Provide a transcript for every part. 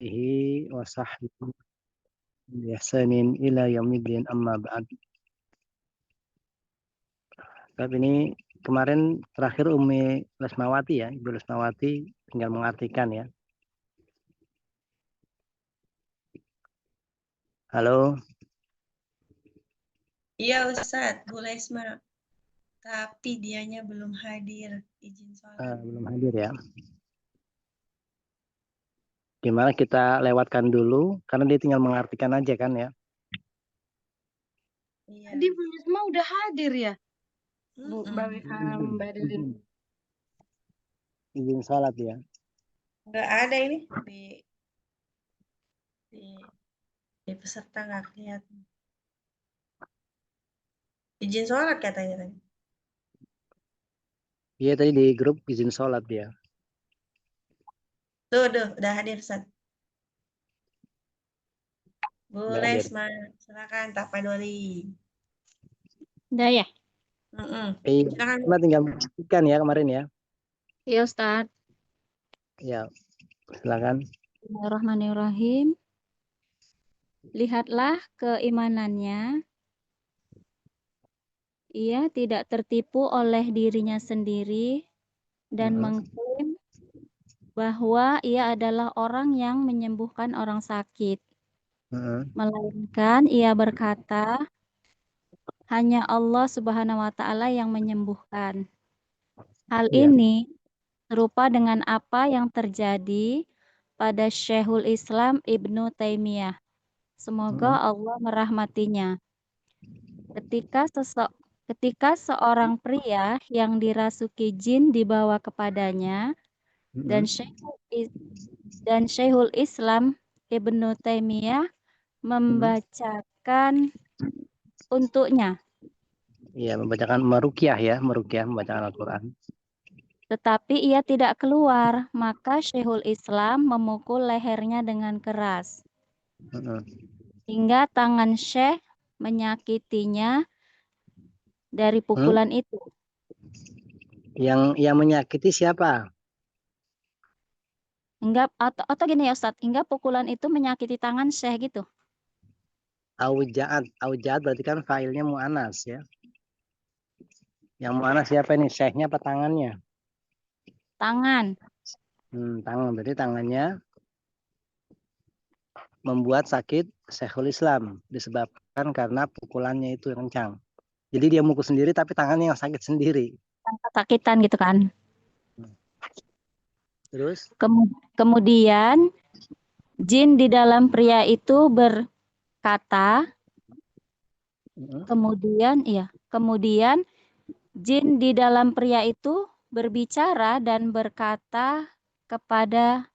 wa sahbihi bi ihsanin ila yaumiddin amma ba'd. Tapi ini kemarin terakhir Umi Lesmawati ya, Ibu Lesmawati tinggal mengartikan ya. Halo. Iya Ustadz, Bu Lesma. Tapi dianya belum hadir. Izin sholat. Belum hadir ya. Gimana kita lewatkan dulu, karena dia tinggal mengartikan aja kan ya. Iya. Tadi Bu Lesma udah hadir ya? Bu Mbak Dudin. Izin sholat ya. Nggak ada ini di peserta nggak kelihatan. Izin sholat katanya tadi. Iya tadi di grup izin sholat dia. Tuh, udah hadir Ustadz. Bu Udah hadir. Lesma, silakan Tak Padoli. Udah ya? Iya, cuma tinggal mengartikan ya kemarin ya. Iya Ustadz. Ya, silakan. Bismillahirrahmanirrahim. Lihatlah keimanannya. Ia tidak tertipu oleh dirinya sendiri dan mengklaim bahwa ia adalah orang yang menyembuhkan orang sakit. Melainkan ia berkata, hanya Allah Subhanahu wa Ta'ala yang menyembuhkan. Hal ini serupa dengan apa yang terjadi pada Syekhul Islam Ibnu Taimiyah. Semoga Allah merahmatinya. Ketika seorang pria yang dirasuki jin dibawa kepadanya dan Syekhul Islam Ibnu Taimiyah membacakan untuknya. Iya, membacakan Al-Quran. Tetapi ia tidak keluar, maka Syekhul Islam memukul lehernya dengan keras. Hingga tangan Syekh menyakitinya dari pukulan itu. Yang menyakiti siapa? Enggak, atau gini ya Ustadz, hingga pukulan itu menyakiti tangan Syekh gitu. Aujaat berarti kan failnya mu'anas ya. Yang mu'anas siapa ini? Syekhnya apa tangannya? Tangan. Tangan, berarti tangannya membuat sakit Syekhul Islam disebabkan karena pukulannya itu yang kencang. Jadi dia mukul sendiri tapi tangannya yang sakit sendiri. Sakitan gitu kan. Terus? Kemudian jin di dalam pria itu berkata, kemudian jin di dalam pria itu berbicara dan berkata kepadanya.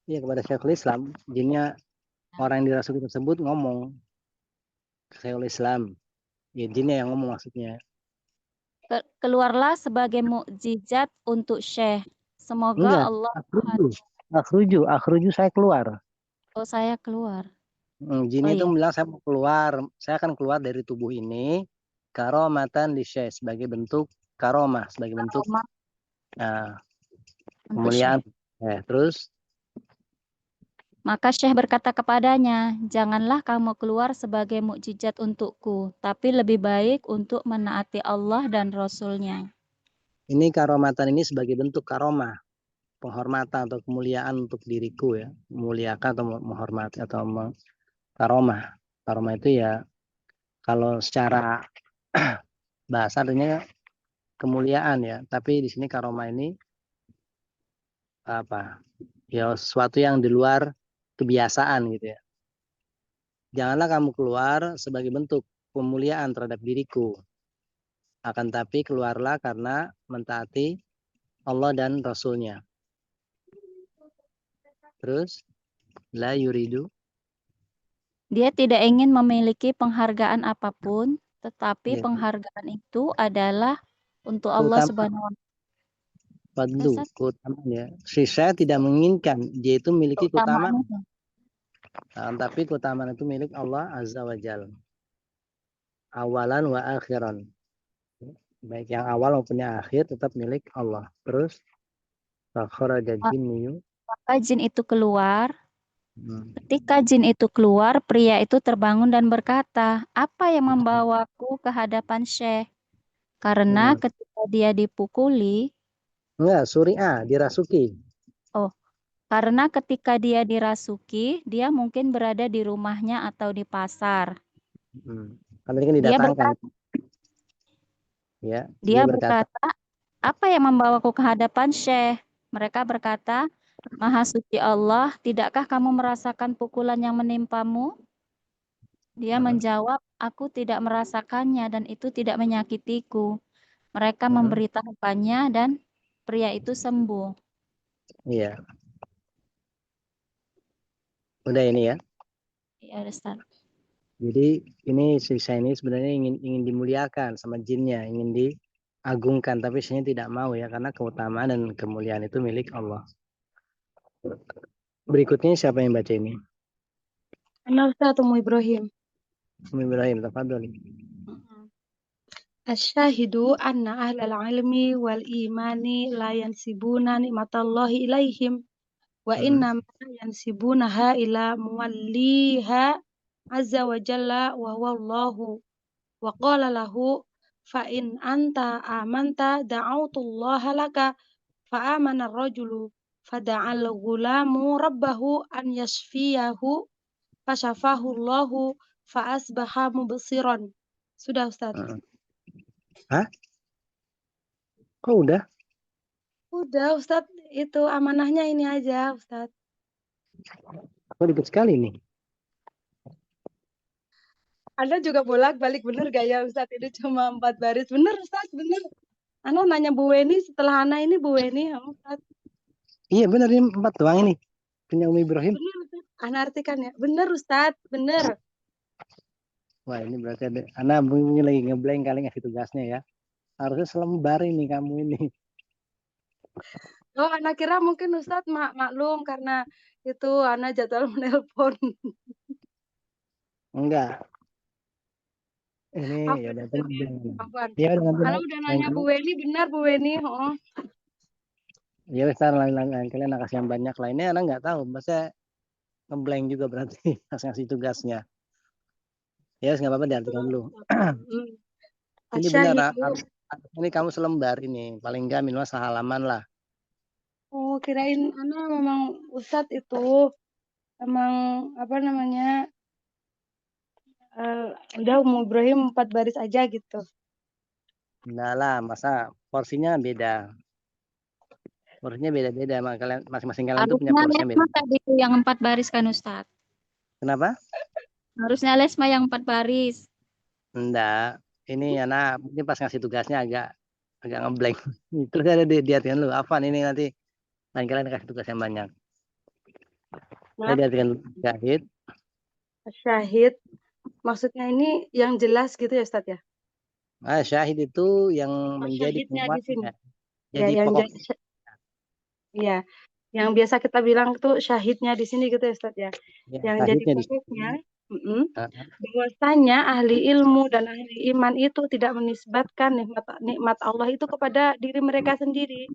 Iya, kepada Syekhul Islam. Jinnya orang yang dirasuki tersebut ngomong ke Syekhul Islam. Ya, jinnya yang ngomong maksudnya. Keluarlah sebagai mukjizat untuk Syekh. Semoga Enggak, Allah akhruju saya keluar. Oh, saya keluar. Jin itu bilang saya mau keluar, saya akan keluar dari tubuh ini karomatan li Syekh sebagai bentuk karomah, sebagai bentuk kemuliaan. Terus maka Syekh berkata kepadanya, janganlah kamu keluar sebagai mukjizat untukku, tapi lebih baik untuk menaati Allah dan Rasul-Nya. Ini karomatan ini sebagai bentuk karomah, penghormatan atau kemuliaan untuk diriku ya, memuliakan atau menghormati atau karomah. Karomah itu ya kalau secara bahasa artinya kemuliaan ya, tapi di sini karomah ini apa? Ya sesuatu yang di luar kebiasaan gitu ya. Janganlah kamu keluar sebagai bentuk pemuliaan terhadap diriku. Akan tapi keluarlah karena mentaati Allah dan Rasulnya. Terus la yuridu. Dia tidak ingin memiliki penghargaan apapun, tetapi penghargaan itu adalah untuk Allah Subhanahu wa Taala. Keutamaannya. Si saya tidak menginginkan dia itu memiliki keutamaan. Tapi keutamaan itu milik Allah Azza wa Jalla. Awalan wa akhiran. Baik yang awal maupun yang akhir tetap milik Allah. Terus Fakhraja jinniyu. Maka jin itu keluar. Hmm. Ketika jin itu keluar, pria itu terbangun dan berkata, "Apa yang membawaku ke hadapan Syekh?" Karena ketika dia dipukuli, Enggak, suri'a, dirasuki. karena ketika dia dirasuki, dia mungkin berada di rumahnya atau di pasar. Kan tadi kan Dia didatangkan. Ya, dia berkata, berkata, "Apa yang membawaku ke hadapan Syekh?" Mereka berkata, "Maha suci Allah, tidakkah kamu merasakan pukulan yang menimpamu?" Dia menjawab, "Aku tidak merasakannya dan itu tidak menyakitiku." Mereka memberitahukannya dan pria itu sembuh. iya. Udah ini ya. Ya, Ustaz. Jadi ini sisa ini sebenarnya ingin dimuliakan sama jinnya, ingin diagungkan, tapi saya tidak mau ya karena keutamaan dan kemuliaan itu milik Allah. Berikutnya siapa yang baca ini? Ana Ustaz Umu Ibrahim. Umi Ibrahim, tafadhol. Asyahidu anna ahlal ilmi wal imani la yansibuna nikmatallahi ilaihim wa inna ma yansibunaha ila muwalliha azza wa jalla wa huwa Allahu wa qala lahu fa in anta amanta da'autullaha laka fa amana ar-rajulu fada'al ghulamu rabbahu an yashfiyahu fasyafahu Allahu fa asbaha mubsiran. Sudah Ustaz. Hah? Kok udah? Udah Ustaz, itu amanahnya ini aja Ustaz. Kok ribet sekali nih? Anda juga bolak-balik bener gak ya Ustaz? Ini cuma 4 baris. Bener Ustaz, bener. Ana nanya Bu Weni, setelah Ana ini Bu Weni ya Ustaz. Iya benar ini 4 doang ini. Punya Umi Ibrahim. Bener Ustaz. Ana artikan ya. Bener Ustaz, bener. Wah ini berarti ada. Ana bunyi lagi ngeblank kali ngasih tugasnya ya. Harusnya selembar ini kamu ini. Oh, Ana kira mungkin Ustaz maklum karena itu Ana jadwal menelpon. Enggak. Ini Apa ya udah Ustaz ya? Apaan? Ya udah Ana udah nanya Bu Weni, benar Bu Weni. Oh. Ya wes lain kalian kasih yang banyak lah. Ini anak nggak tahu, masa ngeblank juga berarti pas ngasih tugasnya. Ya nggak apa-apa diartikan dulu. Ini benar, ini kamu selembar ini, paling nggak minimal sehalaman lah. Oh, kirain Ana memang Ustadz itu emang apa namanya udah Umu Ibrahim 4 baris aja gitu. Enggak lah, masa porsinya beda. Porsinya beda-beda, masing-masing kalian tuh punya porsinya beda. Harusnya tadi itu yang 4 baris kan Ustaz? Kenapa? Harusnya lesma yang 4 baris. Enggak, ini anak mungkin pas ngasih tugasnya agak ngeblank. Terus ada diartikan lu, Afan ini nanti lain kalian kasih tugas yang banyak. Saya diartikan syahid. Syahid, maksudnya ini yang jelas gitu ya Ustadz ya? Syahid itu yang menjadi penguatnya. Jadi ya, pokok. Iya, yang biasa kita bilang tuh syahidnya di sini gitu ya Ustadz ya. Yang jadi pokoknya bahwasanya ahli ilmu dan ahli iman itu tidak menisbatkan nikmat Allah itu kepada diri mereka sendiri.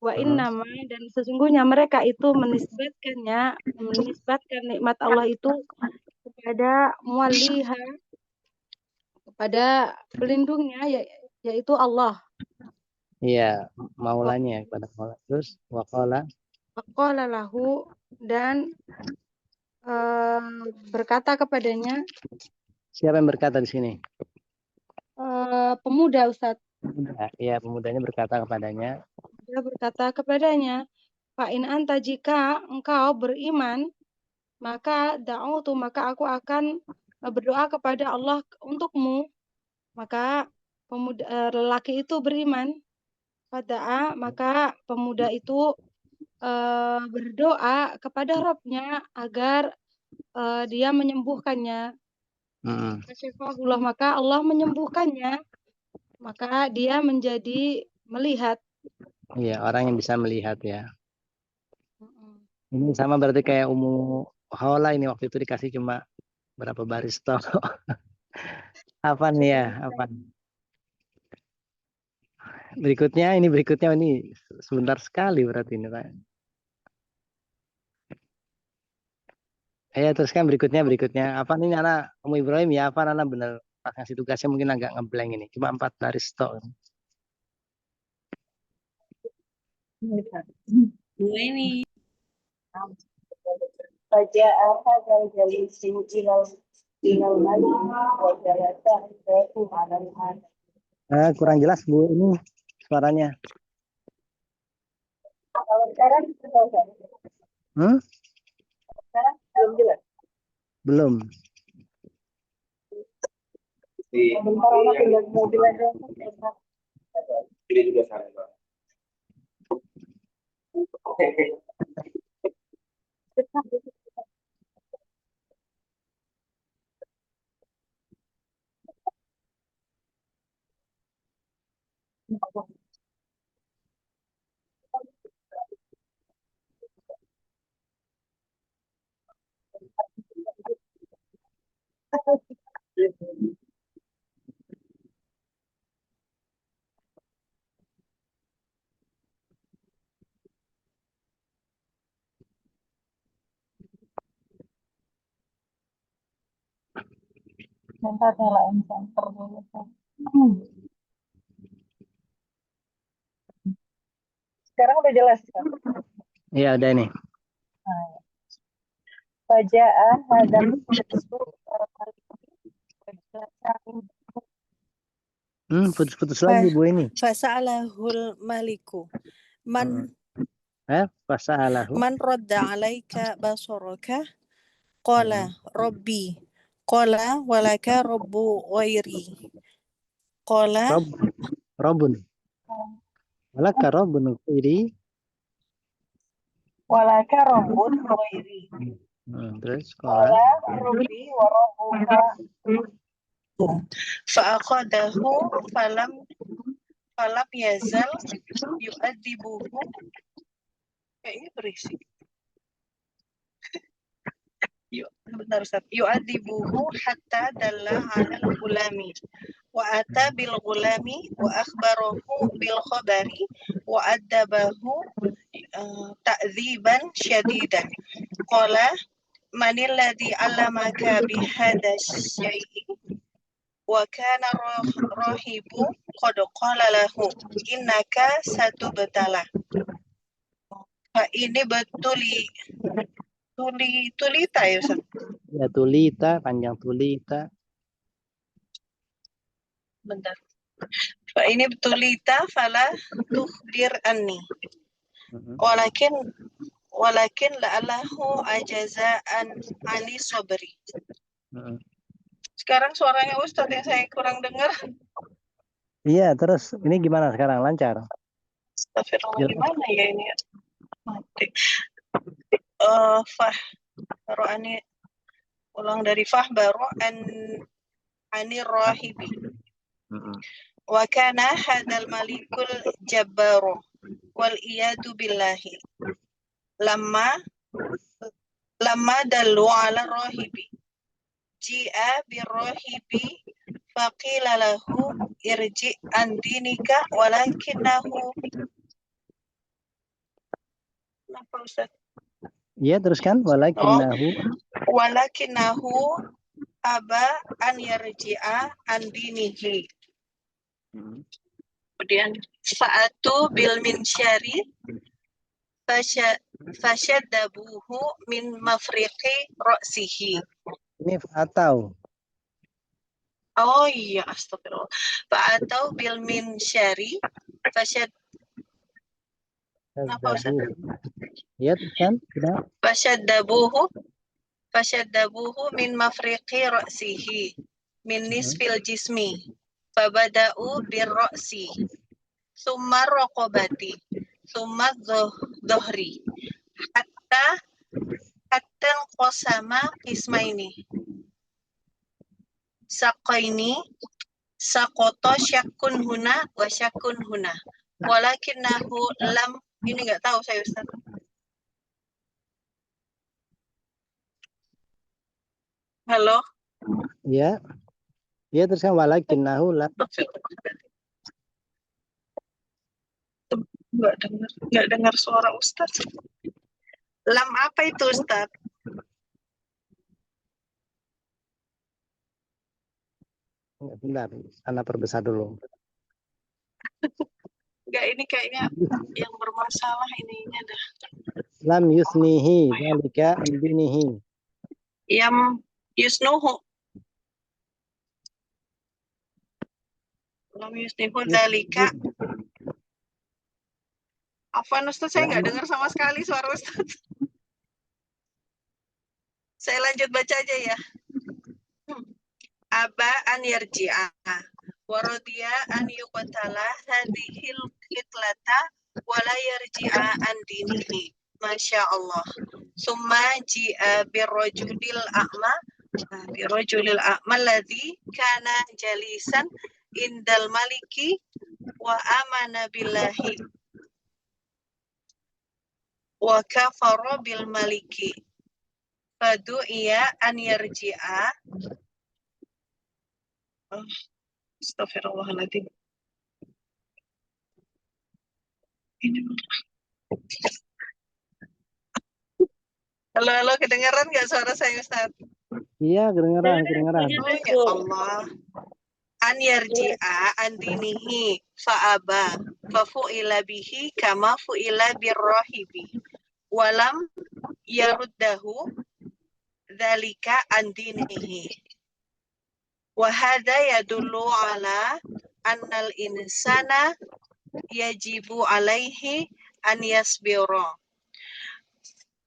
Wa innama, dan sesungguhnya mereka itu menisbatkan nikmat Allah itu kepada muwalliha, kepada pelindungnya yaitu Allah. Iya, maulanya kepada Allah. Terus waqala lahu, dan berkata kepadanya. Siapa yang berkata di sini? Pemuda Ustadz. Iya, pemudanya berkata kepadanya. Dia berkata kepadanya, Fa'in anta, jika engkau beriman, maka aku akan berdoa kepada Allah untukmu. Maka lelaki itu beriman. Fada'a, maka pemuda itu berdoa kepada Rabbnya agar dia menyembuhkannya. Maka Allah menyembuhkannya. Maka dia menjadi melihat. Iya, orang yang bisa melihat ya. Ini sama berarti kayak Ummu Haula ini waktu itu dikasih cuma berapa baris toh. Apa nih ya? Apa? Berikutnya ini sebentar sekali berarti ini Pak. Teruskan berikutnya. Apa nih anak Kamu Ibrahim ya? Apa anak benar pas ngasih tugasnya mungkin agak ngeblank ini. Cuma 4 baris tok. ini Faja'a hadzal jalisi ilal malik wa jalasa indahu 'alal arsh. Kurang jelas Bu ini suaranya. Kalau sekarang sudah Ustaz. Sekarang belum jelas. Belum. Sebentar anak tinggal di mobil aja. Ini juga salah, Pak. Bentar nyalain senter dulu. Sekarang udah jelas kan? Iya udah ini. Faja'a hadzal Putus-putus lagi Bu ini. Fasa'alahul maliku man Fasalahu. man radda alaika basaraka qala rabbi qala walaka rabbu ghairi qala Robun. Walaka Robun ghairi. walaka rabbun ghairi. Terus Qala rabbi wa rabbuka. fa'aqadahu falam yazal yu'adzibuhu. Kayaknya berisik. Bentar Ustaz. Yu'adzibuhu hatta dalla 'alal gulami wa ata bil gulami wa akhbarahu bil khabari wa addabahu ta'dziban syadidan. Qala manil ladzi 'allamaka bihadza syai'i wa kana rahibu qad qala lahu innaka satubtala. Ini tulita ya Ustaz? ya tulita, panjang tulita. Bentar. Ini tulita fala tukhbir anni. Walakin la'allahu ajaza'an ani sabri. Sekarang suaranya Ustaz yang saya kurang dengar. Iya, terus ini gimana sekarang? Lancar? Astagfirullah, gimana ya ini? Mati. Baru ani ulang dari baru ani rahibi. Wa kana hadzal malikul jabbaru wal iyadu billahi. Lama dalu ala rahibi. Ji'a birrahibi faqila lahu irji an dinika walakinahu. Kenapa Ustaz? Iya, teruskan walakinahu aba an yarji'a an dinihi. Kemudian fa'atu bil minsyari fasyadabuhu min mafriqi ra'sihi. Ini atau. Oh iya, astagfirullah. Fa'atau bil minsyari Ya, kan? Sudah. Fasyadabuhu min mafriqi ra'sihi min nisfil jismi. Fabada'u bir ra'si. Summa raqabati. Summa dhuhri. Hatta qasama ismaini. Saqaini saqata syakun huna wa syakun huna. Walakinahu lam, ini enggak tahu saya Ustaz. Halo? Ya. Ya, teruskan walakinahu lam. Nggak dengar suara Ustaz. Lam apa itu Ustaz? Bentar, Anda perbesar dulu. Nggak, ini kayaknya yang bermasalah ininya dah. Lam yusnihi dzalika an dinihi. Yam yusnuhu. Lam yusnihu dzalika. Afwan Ustaz, saya nggak dengar sama sekali suara Ustaz. Saya lanjut baca aja ya. Aba an yarji'a wa radiya an yuqtala hadhil qitlata wa la yarji'a an dinihi. Masya Allah. Summa ji'a birrajulil a'ma alladhi kana jalisan indal maliki wa amana billahi wa kafara bil maliki. Fadu'iya an yarji'a. Astagfirullahaladzim. Halo, kedengaran nggak suara saya Ustaz? Iya, kedengeran. Oh ya Allah. An yarji'a an dinihi fa'aba fafu'ila bihi kama fu'ila birrahibi walam yaruddahu dzalika an dinihi. Wa hadha yadullu ala annal insana yajibu alaihi an yasbira.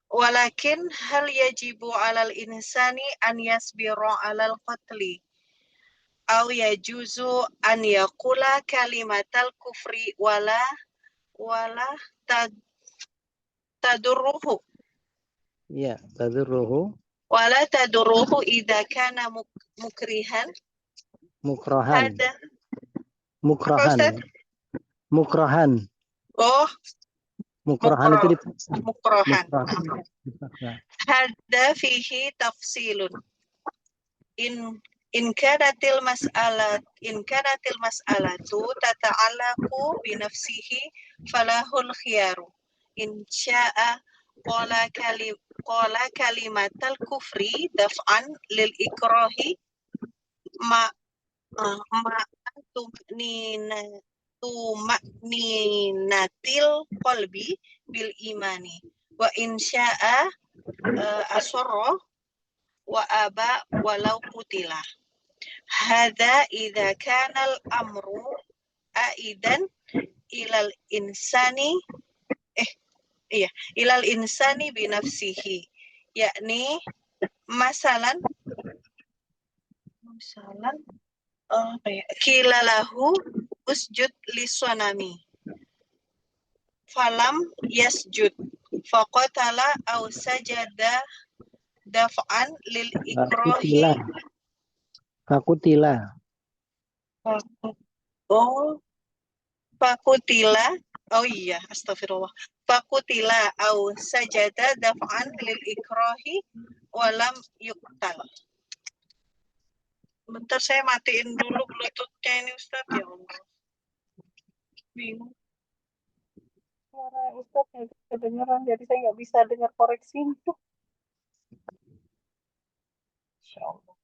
Walakin hal yajibu alal insani an yasbira alal qatli aw yajuzu an yaqula kalimatal kufri wala tadurruhu. Iya, tadurruhu Wala tadurruhu idza kana mukrihan. mukrohan. Hada. Mukrohan. Ustaz? Mukrohan. Oh, Mukrohan itu mukrohan. mukrohan. Hada fihi tafsilun. In kanatil mas'alatu tata'allaqu bi nafsihi falahul khiyaru. In sya'a qala kalimatal kufri daf'an lil ikrahi ma tuma'ninatil qalbi bil imani wa in sya'a asarra wa aba walau kutila. Hadza idza kana al-amru aidan ilal insani ilal insani bi nafsihi, yakni masalan kilalahu usjud lisanami falam yasjud faqatala aw sajada daf'an lil ikrahi. Fakutila. Fakutila. Oh iya, astagfirullah. Fakutila au sajada daf'an lil ikrahi walam yuqtal. Bentar, saya matiin dulu Bluetooth-nya ini Ustaz, ya Allah. Bingung. Suara Ustaz nggak kedengeran, jadi saya nggak bisa dengar koreksi itu. Insya Allah.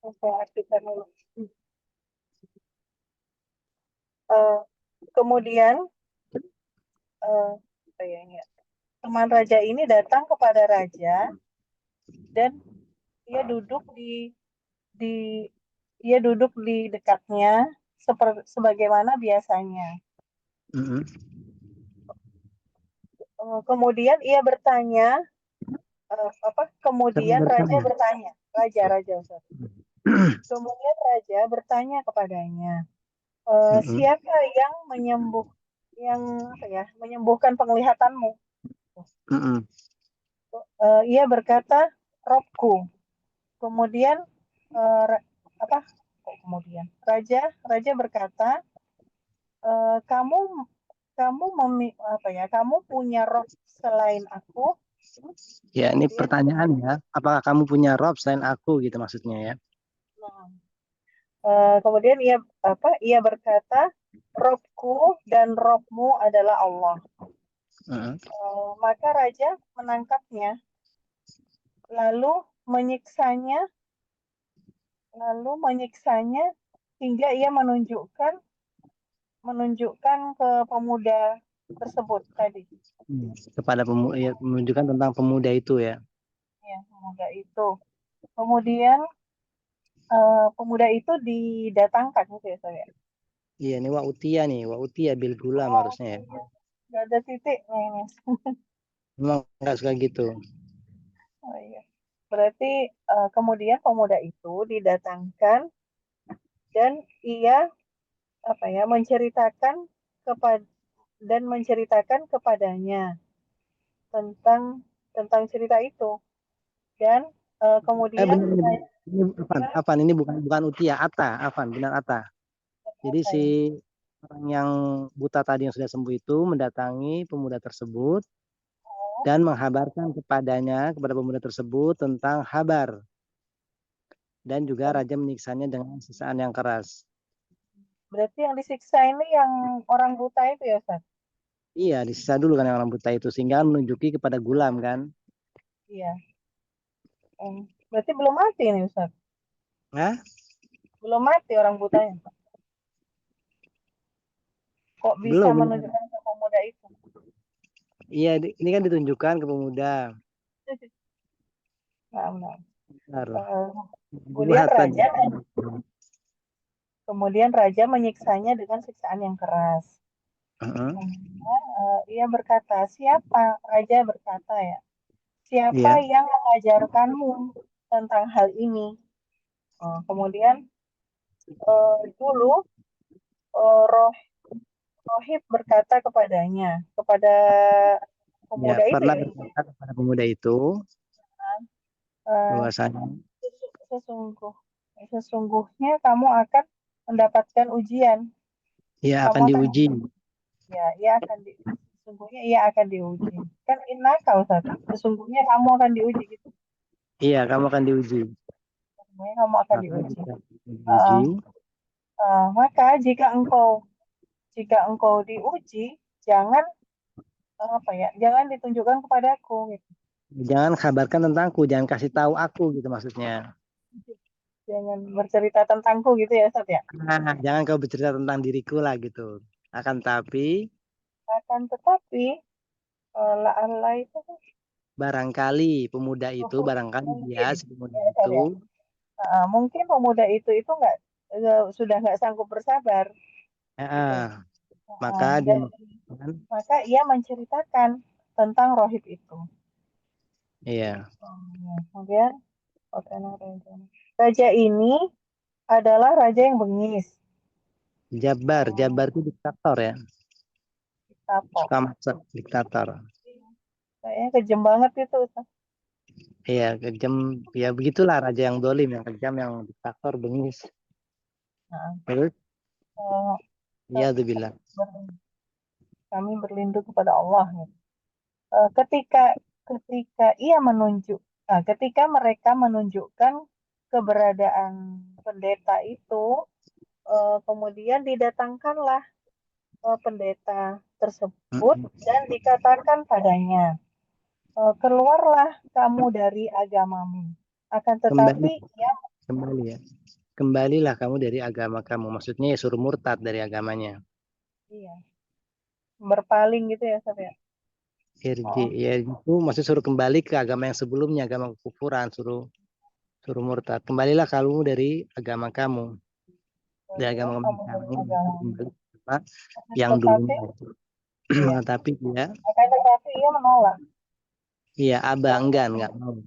Saya aktifkan dulu. Kemudian teman raja ini datang kepada raja dan dia duduk di dekatnya sebagaimana biasanya. Kemudian ia bertanya kemudian raja bertanya, Ustaz. Kemudian raja bertanya kepadanya, siapa yang menyembuhkan penglihatanmu? Ia berkata, Robku. Kemudian raja berkata, kamu punya rob selain aku? Ya, ini Kemudian, pertanyaan ya. Apakah kamu punya Rob selain aku gitu maksudnya ya? kemudian ia berkata, Robku dan Robmu adalah Allah. Heeh. Maka raja menangkapnya, lalu menyiksanya hingga ia menunjukkan ke pemuda tersebut tadi. Kepada ya, menunjukkan tentang pemuda itu ya. Ya, pemuda itu. Kemudian pemuda itu didatangkan gitu ya saya. Iya, ini wa utia bil gulam harusnya ya. Nggak ada titik nih, Mas. Memang nggak suka gitu. Oh, iya. Berarti kemudian pemuda itu didatangkan dan ia menceritakan kepadanya tentang cerita itu. Dan kemudian Benar, ini Afan, ini bukan utia, Ata, Afan, benar Ata. Jadi si orang yang buta tadi yang sudah sembuh itu mendatangi pemuda tersebut dan menghabarkan kepada pemuda tersebut tentang kabar. Dan juga raja menyiksanya dengan siksaan yang keras. berarti yang disiksa ini yang orang buta itu ya, Ustaz? Iya, disiksa dulu kan yang orang buta itu sehingga menunjuki kepada gulam kan. Iya. Berarti belum mati nih, Ustaz? Hah? Belum mati orang butanya. Kok bisa Belum. menunjukkan ke pemuda itu? Iya, ini kan ditunjukkan ke pemuda. Nah. Bentar. Kemudian raja menyiksanya dengan siksaan yang keras. Uh-huh. Kemudian ia berkata, Raja berkata ya, siapa Iya. yang mengajarkanmu tentang hal ini? Kemudian dulu Rohib berkata kepada pemuda itu Pernah ya, berkata kepada pemuda itu bahwasanya sesungguhnya kamu akan mendapatkan ujian. ia Kamu akan diuji. Sesungguhnya ia akan diuji. Kan innaka, Ustaz. Sesungguhnya kamu akan diuji gitu. Iya, kamu akan diuji. Sesungguhnya kamu akan diuji. Diuji. Maka jika engkau diuji, jangan jangan ditunjukkan kepadaku gitu. Jangan kabarkan tentangku, jangan kasih tahu aku gitu maksudnya. Jangan bercerita tentangku gitu ya, Ustaz ya. Nah, jangan kau bercerita tentang diriku lah gitu. Akan tetapi la'alla itu barangkali pemuda itu, si pemuda itu mungkin pemuda itu sudah nggak sanggup bersabar. Gitu. Maka ia menceritakan tentang rohib itu. Iya. Kemudian raja ini adalah raja yang bengis. Jabar itu diktator ya. Suka masak, diktator. Kayaknya kejam banget itu. Iya, kejam. Ya begitulah raja yang dolim, yang kejam, yang diktator, bengis. Terus? Iya, tuh bilang. Kami berlindung kepada Allah. Ketika mereka menunjukkan keberadaan pendeta itu, kemudian didatangkanlah pendeta tersebut dan dikatakan padanya, keluarlah kamu dari agamamu. Akan tetapi kembalilah kamu dari agama kamu. Maksudnya ya suruh murtad dari agamanya. Iya. Berpaling gitu ya, Ustaz ya. Ya itu maksud suruh kembali ke agama yang sebelumnya, agama kekufuran, suruh murtad. Kembalilah kamu dari agama kamu. Dari agama kamu yang dulunya. Tapi dia menolak. Iya, Abah enggak mau.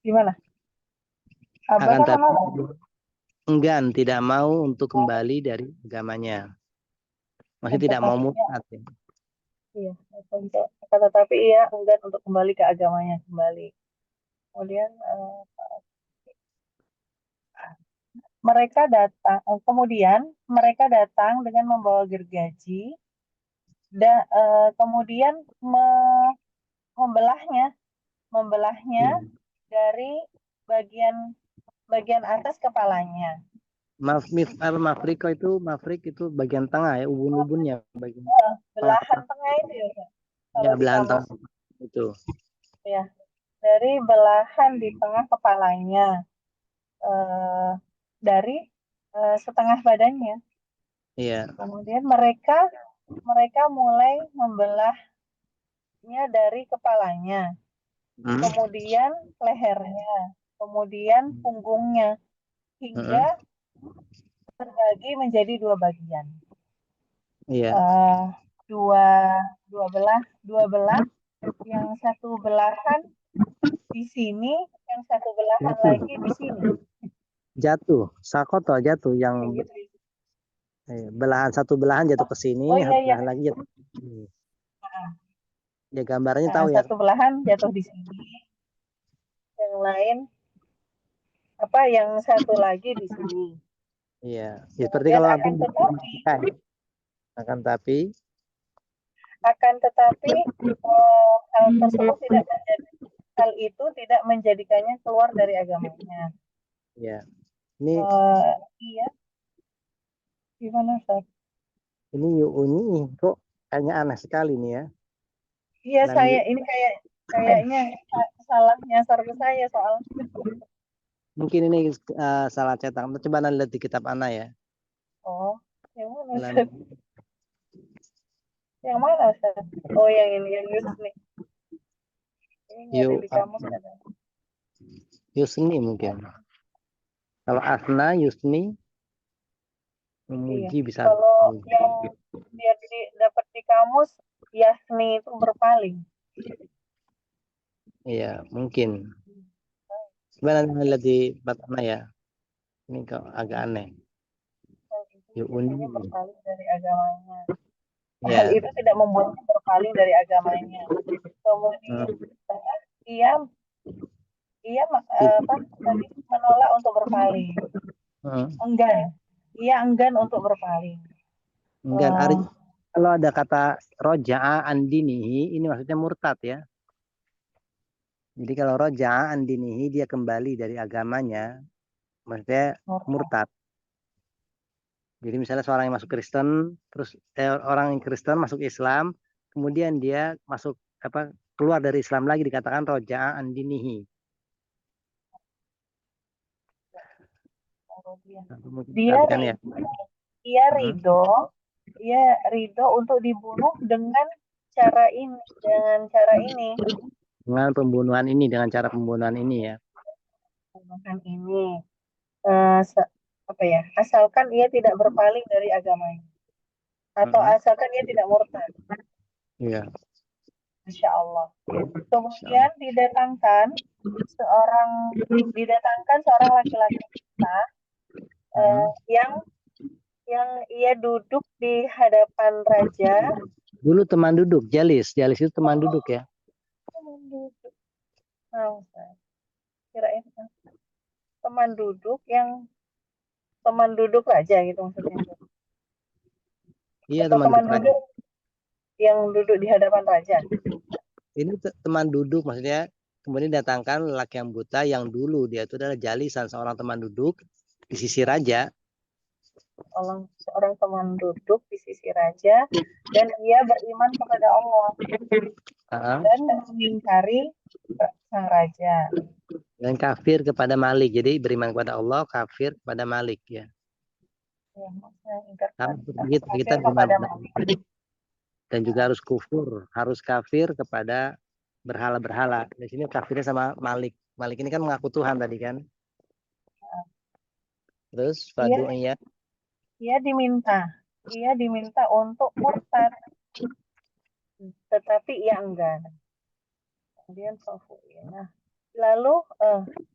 Gimana? Abah kan menolak. Enggan, tidak mau untuk kembali dari agamanya. Masih tidak mau murtad ya. Iya, tetapi ia enggan untuk kembali ke agamanya kembali. Kemudian mereka datang dengan membawa gergaji dan kemudian membelahnya dari bagian atas kepalanya. Mafrik itu bagian tengah ya, ubun-ubunnya bagian Belahan tengah itu ya, Ustaz? ya, Kalau di belahan kamus tengah itu. ya, dari belahan di tengah kepalanya, dari setengah badannya. Iya. Kemudian mereka mulai membelahnya dari kepalanya, kemudian lehernya, kemudian punggungnya, hingga terbagi menjadi dua bagian. Iya. Dua belah, yang satu belahan di sini, yang satu belahan lagi di sini. Jatuh, sakoto jatuh yang satu belahan jatuh ke sini, belahan lagi jatuh ke sini. Ya gambarnya tahu ya. Satu belahan jatuh di sini, yang lain yang satu lagi di sini. Iya, ya, seperti kalau akan tetapi hal tersebut hal itu tidak menjadikannya keluar dari agamanya. Iya. Ini iya. Gimana, Ustaz? Ini ini kok kayaknya aneh sekali nih ya. Iya, ini kayaknya salah nyasar ke saya soalnya. Mungkin ini salah cetak. Coba Anda lihat di kitab Ana ya. Oh, yang mana, Ustaz? Yang mana, Ustaz? Oh, yang ini, yang Yusni. Ini ada di kamus ada. Yusni mungkin. Kalau Asna, Yusni, memuji bisa. Kalau yang dia dapat di kamus, Yasni itu berpaling. Iya, mungkin. Sebenarnya lihat di Batana ya. Ini kok agak aneh. Ini berpaling dari agamanya. Ya. Hal itu tidak membuatnya berpaling dari agamanya. Kemudian ia menolak untuk berpaling. Ia enggan untuk berpaling. Enggan. Kalau ada kata roja'a andinihi, ini maksudnya murtad ya. Jadi kalau roja'a andinihi, dia kembali dari agamanya, maksudnya murtad. Jadi misalnya seorang yang masuk Kristen, terus orang yang Kristen masuk Islam, kemudian dia masuk keluar dari Islam lagi, dikatakan roja'a andinihi. Ia ridho untuk dibunuh dengan cara ini. Dengan pembunuhan ini, dengan cara pembunuhan ini ya. Pembunuhan ini. Asalkan ia tidak berpaling dari agamanya. Atau asalkan ia tidak murtad. Iya. Insya Allah. Kemudian didatangkan seorang laki-laki kita yang ia duduk di hadapan raja. Dulu teman duduk, jalis itu teman duduk ya. Teman duduk. Kirain teman duduk raja gitu maksudnya. Iya, teman duduk yang duduk di hadapan raja. Ini teman duduk maksudnya. Kemudian datangkan lelaki yang buta yang dulu dia itu adalah jalisan seorang teman duduk di sisi raja. Seorang teman duduk di sisi raja dan ia beriman kepada Allah dan mengingkari sang raja. Dan kafir kepada Malik. Jadi beriman kepada Allah, kafir kepada Malik ya. Kita kepada Malik. Dan juga harus kufur, harus kafir kepada berhala-berhala. Di sini kafirnya sama Malik. Malik ini kan mengaku Tuhan tadi kan. Terus fadu'iyah. Ia diminta untuk murtad. Tetapi ia enggan. Kemudian lalu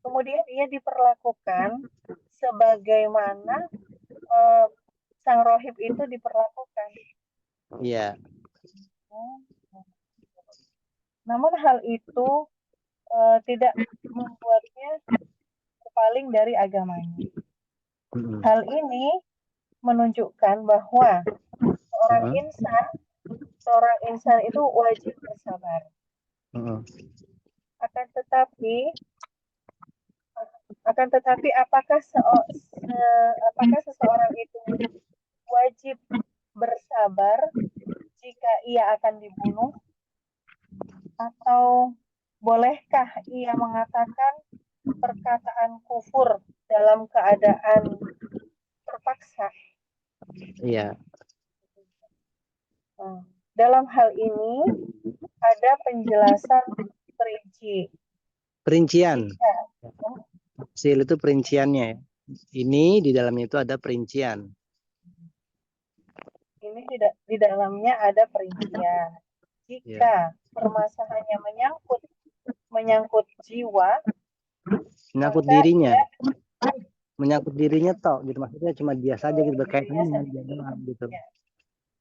kemudian ia diperlakukan sebagaimana sang rohib itu diperlakukan. Iya. Namun hal itu tidak membuatnya berpaling dari agamanya. Hal ini menunjukkan bahwa seorang insan itu wajib bersabar. Mm-mm. Akan tetapi apakah seseorang itu wajib bersabar jika ia akan dibunuh, atau bolehkah ia mengatakan perkataan kufur dalam keadaan terpaksa? Iya. Dalam hal ini ada penjelasan perinci. Perincian. Jika, Tafsil itu perinciannya ya. Ini di dalamnya itu ada perincian. ini di dalamnya ada perincian. Jika permasalahannya menyangkut jiwa, Menyangkut maka dirinya. ia Menyangkut dirinya toh gitu, maksudnya cuma dia saja gitu, berkaitan dirinya dengan dia sendiri. doang gitu. Ya.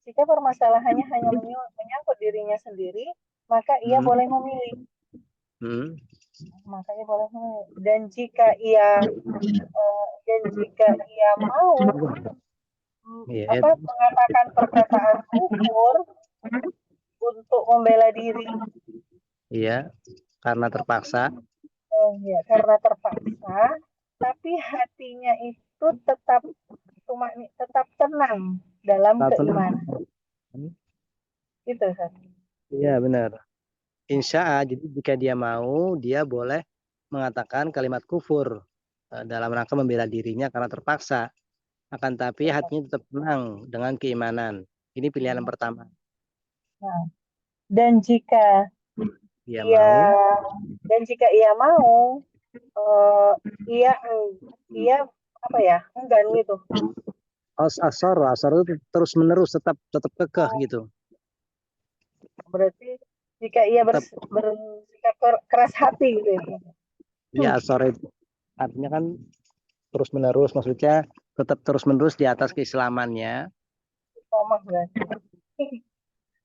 Jika permasalahannya hanya menyangkut dirinya sendiri, maka ia boleh memilih. Maka ia boleh memilih. Dan jika ia mau mengatakan perkataan kufur untuk membela diri, iya, karena terpaksa. Ya, karena terpaksa, tapi hatinya itu tetap tenang dalam keimanan. Gitu, Ustaz. Iya, benar. Insya Allah, jadi jika dia mau, dia boleh mengatakan kalimat kufur dalam rangka membela dirinya karena terpaksa. Akan tapi hatinya tetap tenang dengan keimanan. Ini pilihan yang pertama. Nah, dan jika ia mau, ia apa ya, enggan gitu. Asar itu terus menerus tetap kekeh gitu. Berarti jika ia bersikap keras hati gitu ya. Ya, asar itu artinya kan terus menerus, maksudnya tetap terus menerus di atas keislamannya. Omah berarti.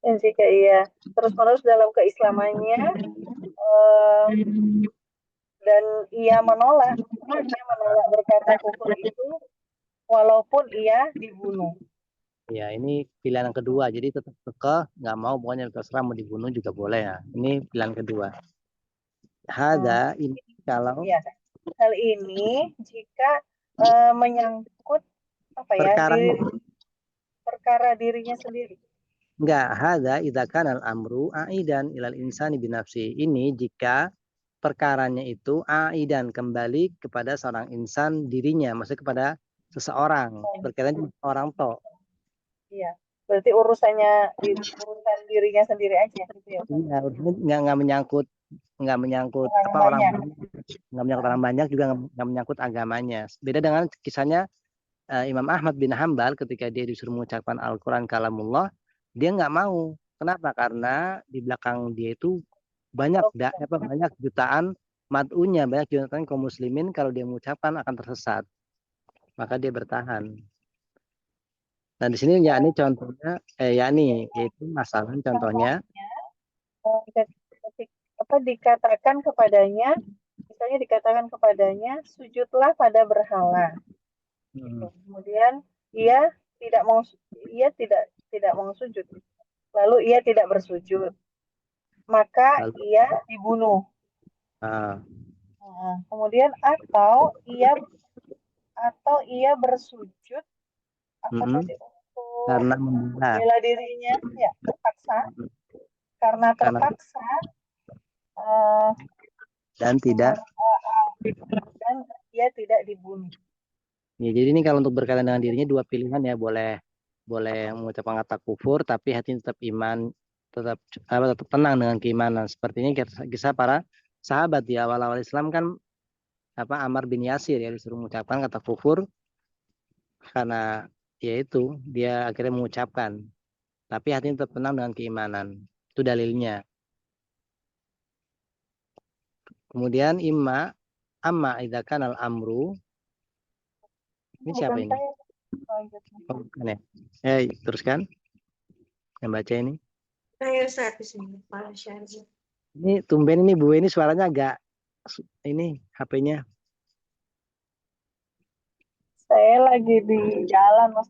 Dan jika ia terus menerus dalam keislamannya, dan ia menolak berkata kufur itu walaupun ia dibunuh. Ya, ini pilihan yang kedua. Jadi tetap kekeh, nggak mau, pokoknya terserah mau dibunuh juga boleh ya. Ini pilihan kedua. Ini kalau ya, hal ini jika menyangkut perkara dirinya sendiri. Enggak, idza kana al-amru aidan ilal insani binafsi. Ini jika perkaranya itu aidan kembali kepada seorang insan dirinya, maksudnya kepada seseorang, berkaitan dengan orang toh. Iya. Berarti urusan dirinya sendiri aja gitu ya. Iya, nggak menyangkut apa orang, nggak menyangkut orang banyak, juga nggak menyangkut agamanya. Beda dengan kisahnya Imam Ahmad bin Hambal ketika dia disuruh mengucapkan Al-Quran kalamullah, dia nggak mau. Kenapa? Karena di belakang dia itu banyak jutaan mad'unya, banyak jutaan kaum muslimin, kalau dia mengucapkan akan tersesat. Maka dia bertahan. Nah, di sini ya ini contohnya yaitu masalah contohnya dikatakan kepadanya, misalnya dikatakan kepadanya sujudlah pada berhala. Kemudian ia tidak mau sujud. Lalu ia tidak bersujud. Maka ia dibunuh. Kemudian atau ia bersujud karena membela dirinya, ya terpaksa. Karena terpaksa dan ia tidak dibunuh. Ya, jadi ini kalau untuk berkaitan dengan dirinya dua pilihan ya, boleh mengucapkan kata kufur tapi hati tetap iman, tetap tenang dengan keimanan. Seperti ini kisah para sahabat di awal-awal Islam kan, Ammar bin Yasir ya disuruh mengucapkan kata kufur karena yaitu dia akhirnya mengucapkan tapi hatinya tetap tenang dengan keimanan. Itu dalilnya. Kemudian amma idza kana al-amru, ini siapa ini? Bukan ya? Teruskan. Yang baca ini. Saya saat di sini, Pak Syarji. Ini tumben ini Bu ini suaranya agak ini HP-nya. Saya lagi di jalan, Mas.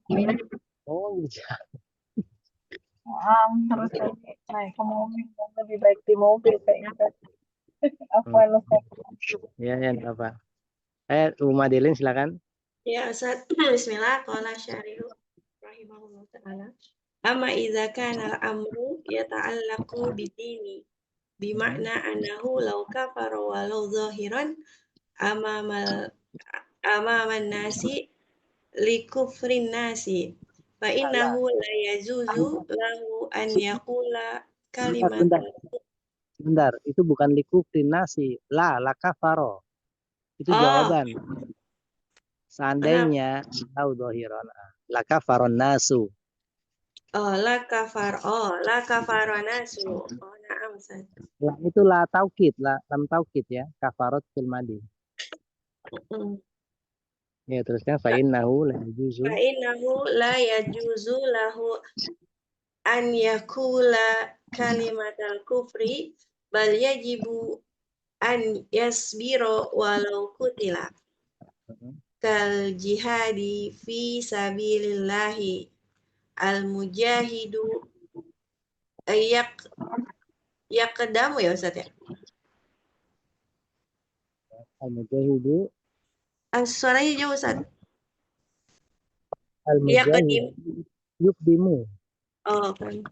Oh, iya. Harus naik ke mobil, lebih baik di mobil kayaknya. Afwan Ustaz. Ya, apa? Umadelin silakan. Ya, Ustaz. Bismillah. Qala syarihu rahimahullah ta'ala. Amma idza kana al-amru yata'allaqu bidini bimakna annahu law kafara walau zahiran amaman nasi likufrin nasi fa innahu la yajuzu lahu an yaqula kalimatan. Sebentar, itu bukan likufrin nasi. La kafaro. Itu Oh, jawaban. Seandainya tahu dohiron. La kafaron nasu. la kafaro nasu. Oh, na'am, Ustaz. Itu la taukid, lam taukid ya. Kafarot fil madi. Ya, teruskan fa innahu la yajuzu. Fa innahu la yajuzu lahu an yakula kalimatal kufri bal yajibu an yasbiro walau kutila kal jihadi fi sabilillahi al mujahidu yaqdamu ya Ustaz ya. Al mujahidu. Suaranya jauh Ustaz. Al mujahidu yukdimu. Oh kan.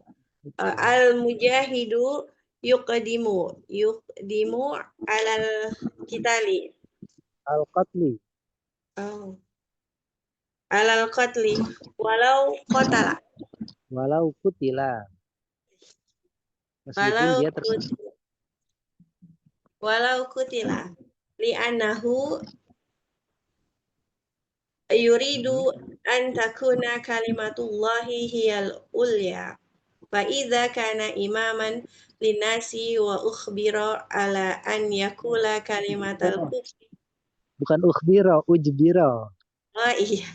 Al mujahidu yuqdimu alal kitali. Al qatli. Oh. Alal qatli walau qatala. Walau kutila. Meskipun Walau dia kutila li'annahu yuridu an takuna kalimatullahi hiyal ulya fa idza kana imaman linasi wa ukhbira ala an yakula kalimatal kufri. Bukan ukhbira, ujbira. Oh iya.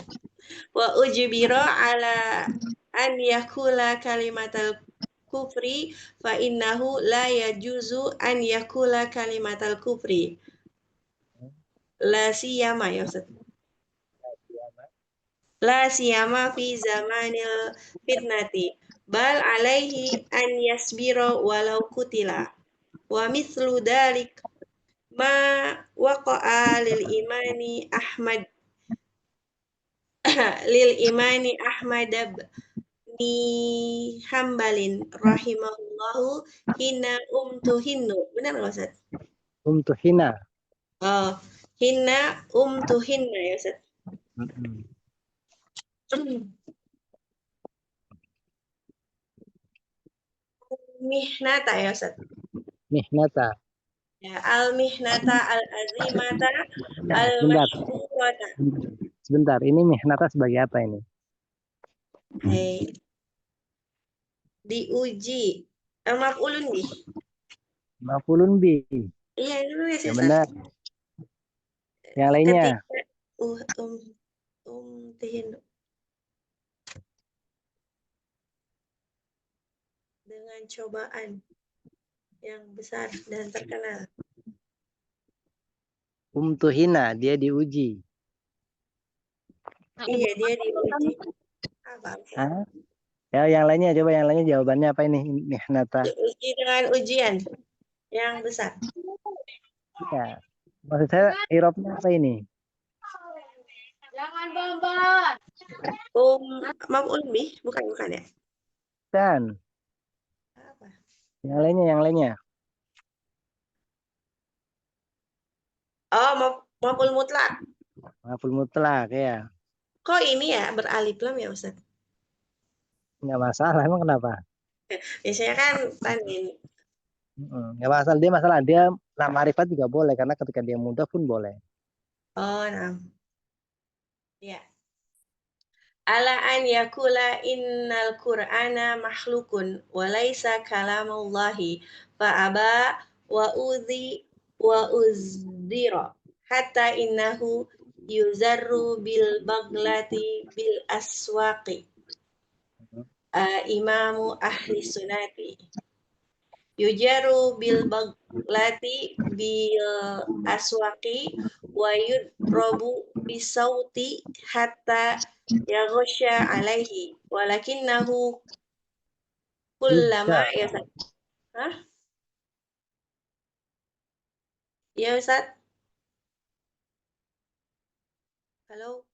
Wa ujbira ala an yakula kalimatal kufri fa innahu la yajuzu an yakula kalimatal kufri. La siyama ya Ustaz. La siyama fi zamanil fitnati bal alaihi an yasbira walau kutila wa mithlu dalik ma waqa'a lil imani Ahmad ni Hambalin rahimahullahu hina umtuhinnu. Benar nggak Ustaz? Umtuhina. Oh, hina umtuhinna ya Ustaz. Mihnata ya Ustaz. Mihnata. Ya, al-mihnata al-azimata al-mashhurata. Sebentar, ini mihnata sebagai apa ini? Hey. Diuji. Maf'ulun bih. Maf'ulun bih. Iya, itu ya Yang benar. Yang lainnya. Tihin. Dengan cobaan yang besar dan terkenal. Umtuhina, dia diuji. Iya, dia diuji. Apa? Ya, yang lainnya, coba yang lainnya jawabannya apa ini? Mihnata. Diuji dengan ujian yang besar. Ya. Maksud saya irobnya apa ini? Jangan bombat. Maf'ul bih, bukan ya? Dan Apa? yang lainnya. Oh, maf'ul mutlak. Maf'ul mutlak ya. Kok ini ya beralif lam ya Ustaz? Nggak masalah, emang kenapa? Biasanya kan tanwin. Nggak masalah, dia nah ma'rifat juga boleh karena ketika dia mudah pun boleh. Oh, nah. Ya. Ala an yakula innal qur'ana makhlukun wa laisa kalamullahi fa aba wa uzdira hatta innahu yuzarru bil baglati bil aswaqi. Imamu ahli sunati yujaru bil baglati bil aswaqi wa yudrabu bisauti hatta yaghsha alaihi walakinnahu Kullama ya Ustaz. Hah? Ya Ustaz. Halo.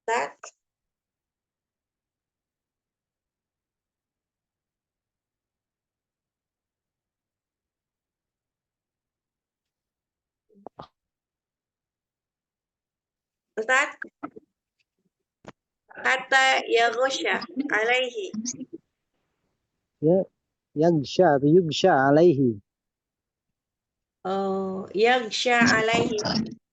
Ustaz. Ustaz. Kata yaghsha alaihi. Ya, yagsha atau yugsha alaihi. Oh, yaghsha alaihi.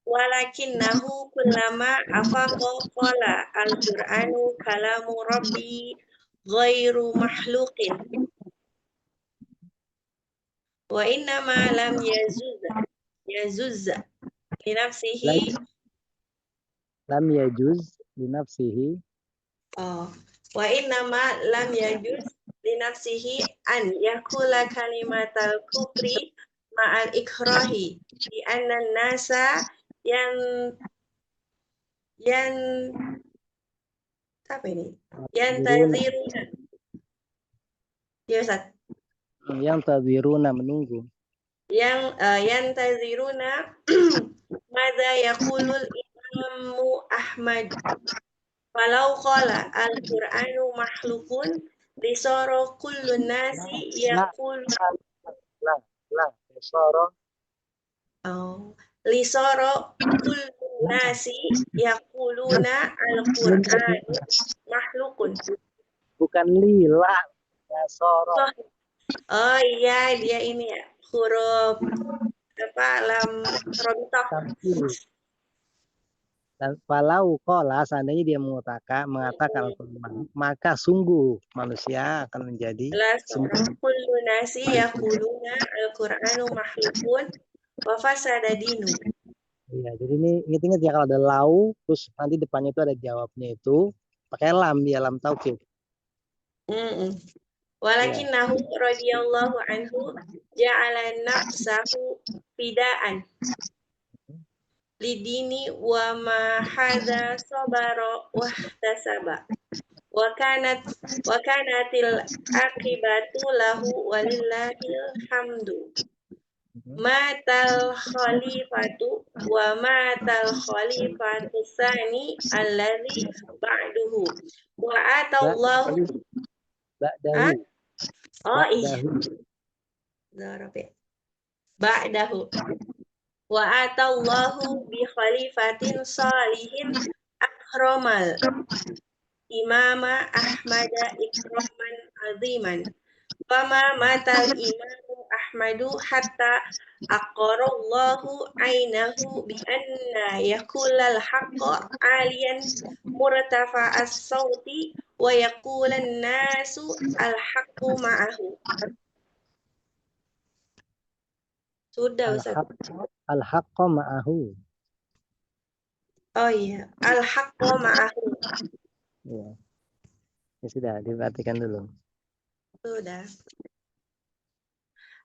Walakinnahu kullama afaqa qala al-Qur'anu kalamu rabbi ghairu makhluqin. Wa innama lam yazuzza li nafsihi. Lam yajuz li nafsihi. Oh, wa innama lam yajuz li nafsihi an yakula kalimatal kufri ma'al ikrahi di anna nasa yang apa ini? Yantaziruna. Ya Ustaz. Yang tadhiruna menunggu. Yantaziruna madza yaqulul imamu Ahmad. Walau qala al-Qur'anu makhlukun lisara kullu nasi yaqul lisara kullu nasi yaquluna al-Qur'anu makhlukun. Bukan lila, ya soro. Oh iya, dia ini ya, huruf apa lam robitoh. Dan falau qala, seandainya dia mengatakan maka sungguh manusia akan menjadi Kullu nasi yaquluna al-Qur'anu makhlukun wa fasada dinu. Iya, jadi ini ingat-ingat ya kalau ada lau terus nanti depannya itu ada jawabnya itu pakai lam ya, lam taukid. Walakinnahu radhiyallahu anhu ja'ala nafsahu fidaan lidini wa ma hadza sabara wahtasaba wa kanatil akibatu lahu walillahil hamdu. Matal khalifatu wa matal khalifatu tsani alladzi ba'duhu wa atallahu Ba'dahu. Oh iya. Ba'dahu. Wa atallahu bi khalifatin salihin akramal imama Ahmada ikraman aziman. Fama matal imamu Ahmadu hatta aqarallahu ainahu bi anna yakulal haqqa aliyan murtafa'as sawti wa yaqulan nasu al-haqqu ma'ahu. Sudah Ustaz. Al-haqqu ma'ahu. Oh iya, al-haqqu ma'ahu. Ya. Ya sudah, diperhatikan dulu. Sudah.